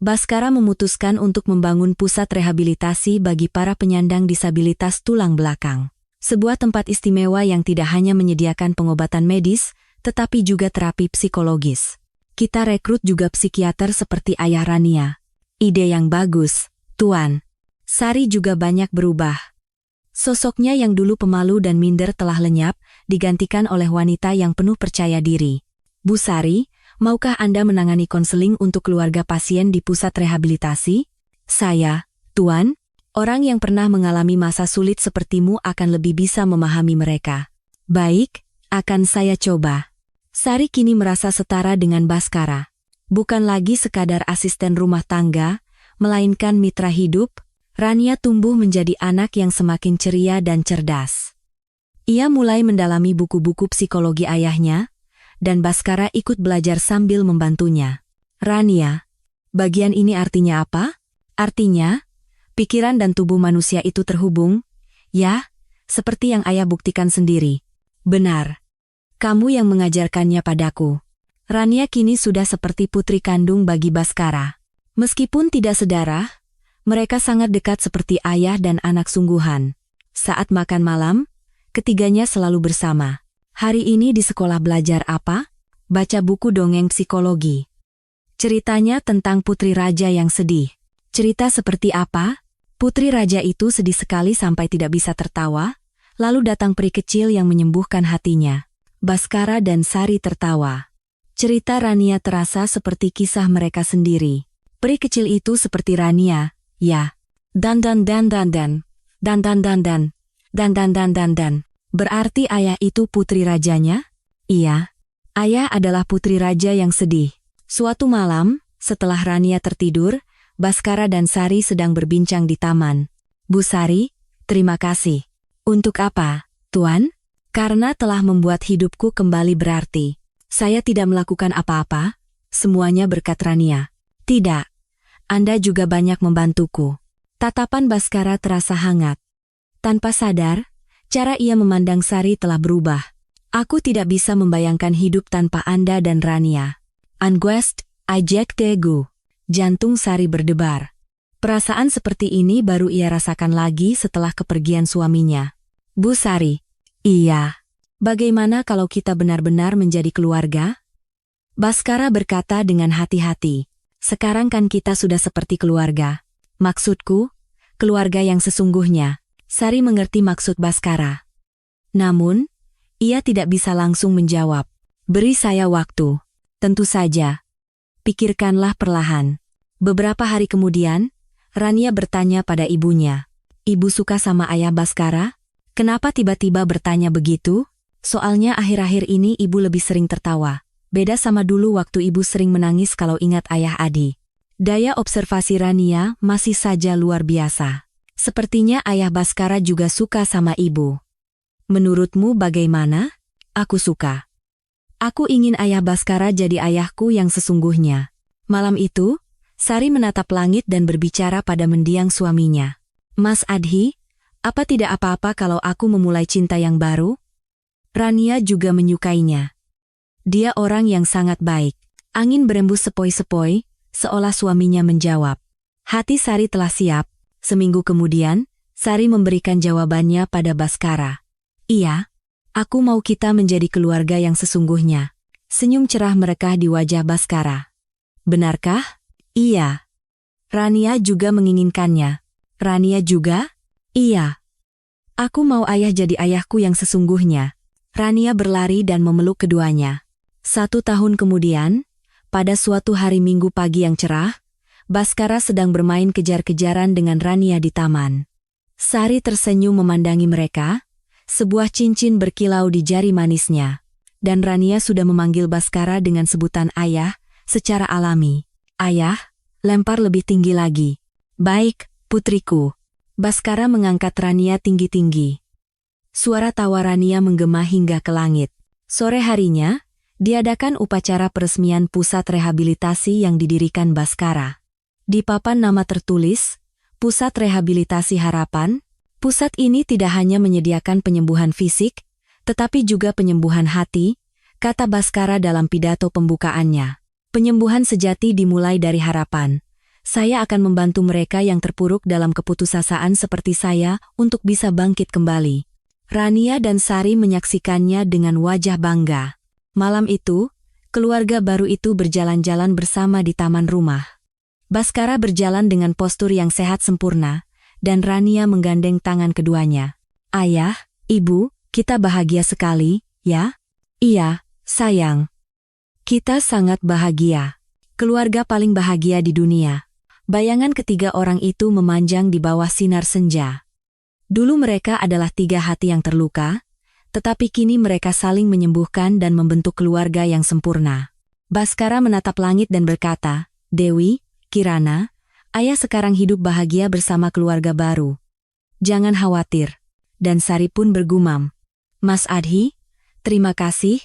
Baskara memutuskan untuk membangun pusat rehabilitasi bagi para penyandang disabilitas tulang belakang. Sebuah tempat istimewa yang tidak hanya menyediakan pengobatan medis, tetapi juga terapi psikologis. Kita rekrut juga psikiater seperti ayah Rania. Ide yang bagus, Tuan. Sari juga banyak berubah. Sosoknya yang dulu pemalu dan minder telah lenyap, digantikan oleh wanita yang penuh percaya diri. Bu Sari, maukah Anda menangani konseling untuk keluarga pasien di pusat rehabilitasi? Saya, Tuan, orang yang pernah mengalami masa sulit sepertimu akan lebih bisa memahami mereka. Baik, akan saya coba. Sari kini merasa setara dengan Baskara. Bukan lagi sekadar asisten rumah tangga, melainkan mitra hidup. Rania tumbuh menjadi anak yang semakin ceria dan cerdas. Ia mulai mendalami buku-buku psikologi ayahnya, dan Baskara ikut belajar sambil membantunya. Rania, bagian ini artinya apa? Artinya, pikiran dan tubuh manusia itu terhubung, ya, seperti yang ayah buktikan sendiri. Benar. Kamu yang mengajarkannya padaku. Rania kini sudah seperti putri kandung bagi Baskara. Meskipun tidak sedarah, mereka sangat dekat seperti ayah dan anak sungguhan. Saat makan malam, ketiganya selalu bersama. Hari ini di sekolah belajar apa? Baca buku dongeng psikologi. Ceritanya tentang putri raja yang sedih. Cerita seperti apa? Putri raja itu sedih sekali sampai tidak bisa tertawa, lalu datang peri kecil yang menyembuhkan hatinya. Baskara dan Sari tertawa. Cerita Rania terasa seperti kisah mereka sendiri. Peri kecil itu seperti Rania, ya. Dan. Berarti ayah itu putri rajanya? Iya. Ayah adalah putri raja yang sedih. Suatu malam, setelah Rania tertidur, Baskara dan Sari sedang berbincang di taman. Bu Sari, terima kasih. Untuk apa, Tuan? Karena telah membuat hidupku kembali berarti. Saya tidak melakukan apa-apa, semuanya berkat Rania. Tidak. Anda juga banyak membantuku. Tatapan Baskara terasa hangat. Tanpa sadar, cara ia memandang Sari telah berubah. Aku tidak bisa membayangkan hidup tanpa Anda dan Rania. Anguest, ajak tegu. Jantung Sari berdebar. Perasaan seperti ini baru ia rasakan lagi setelah kepergian suaminya. Bu Sari. Iya. Bagaimana kalau kita benar-benar menjadi keluarga? Baskara berkata dengan hati-hati. Sekarang kan kita sudah seperti keluarga. Maksudku, keluarga yang sesungguhnya. Sari mengerti maksud Baskara. Namun, ia tidak bisa langsung menjawab. Beri saya waktu. Tentu saja. Pikirkanlah perlahan. Beberapa hari kemudian, Rania bertanya pada ibunya. Ibu suka sama ayah Baskara? Kenapa tiba-tiba bertanya begitu? Soalnya akhir-akhir ini ibu lebih sering tertawa. Beda sama dulu waktu ibu sering menangis kalau ingat ayah Adi. Daya observasi Rania masih saja luar biasa. Sepertinya ayah Baskara juga suka sama ibu. Menurutmu bagaimana? Aku suka. Aku ingin ayah Baskara jadi ayahku yang sesungguhnya. Malam itu, Sari menatap langit dan berbicara pada mendiang suaminya. Mas Adhi, apa tidak apa-apa kalau aku memulai cinta yang baru? Rania juga menyukainya. Dia orang yang sangat baik. Angin berembus sepoi-sepoi, seolah suaminya menjawab. Hati Sari telah siap. Seminggu kemudian, Sari memberikan jawabannya pada Baskara. Iya, aku mau kita menjadi keluarga yang sesungguhnya. Senyum cerah merekah di wajah Baskara. Benarkah? Iya. Rania juga menginginkannya. Rania juga? Iya. Aku mau ayah jadi ayahku yang sesungguhnya. Rania berlari dan memeluk keduanya. 1 tahun kemudian, pada suatu hari Minggu pagi yang cerah, Baskara sedang bermain kejar-kejaran dengan Rania di taman. Sari tersenyum memandangi mereka, sebuah cincin berkilau di jari manisnya. Dan Rania sudah memanggil Baskara dengan sebutan ayah, secara alami. Ayah, lempar lebih tinggi lagi. Baik, putriku. Baskara mengangkat Rania tinggi-tinggi. Suara tawa Rania menggema hingga ke langit. Sore harinya, diadakan upacara peresmian pusat rehabilitasi yang didirikan Baskara. Di papan nama tertulis, Pusat Rehabilitasi Harapan. Pusat ini tidak hanya menyediakan penyembuhan fisik, tetapi juga penyembuhan hati, kata Baskara dalam pidato pembukaannya. Penyembuhan sejati dimulai dari harapan. Saya akan membantu mereka yang terpuruk dalam keputusasaan seperti saya untuk bisa bangkit kembali. Rania dan Sari menyaksikannya dengan wajah bangga. Malam itu, keluarga baru itu berjalan-jalan bersama di taman rumah. Baskara berjalan dengan postur yang sehat sempurna, dan Rania menggandeng tangan keduanya. Ayah, ibu, kita bahagia sekali, ya? Iya, sayang. Kita sangat bahagia. Keluarga paling bahagia di dunia. Bayangan ketiga orang itu memanjang di bawah sinar senja. Dulu mereka adalah 3 hati yang terluka, tetapi kini mereka saling menyembuhkan dan membentuk keluarga yang sempurna. Baskara menatap langit dan berkata, Dewi, Kirana, ayah sekarang hidup bahagia bersama keluarga baru. Jangan khawatir. Dan Sari pun bergumam. Mas Adhi, terima kasih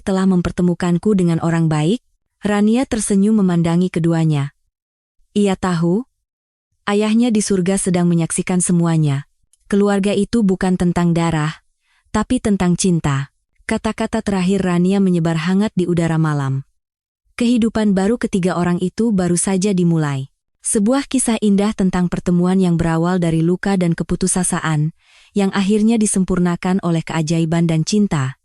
telah mempertemukanku dengan orang baik. Rania tersenyum memandangi keduanya. Ia tahu, ayahnya di surga sedang menyaksikan semuanya. Keluarga itu bukan tentang darah, tapi tentang cinta. Kata-kata terakhir Rania menyebar hangat di udara malam. Kehidupan baru ketiga orang itu baru saja dimulai. Sebuah kisah indah tentang pertemuan yang berawal dari luka dan keputusasaan, yang akhirnya disempurnakan oleh keajaiban dan cinta.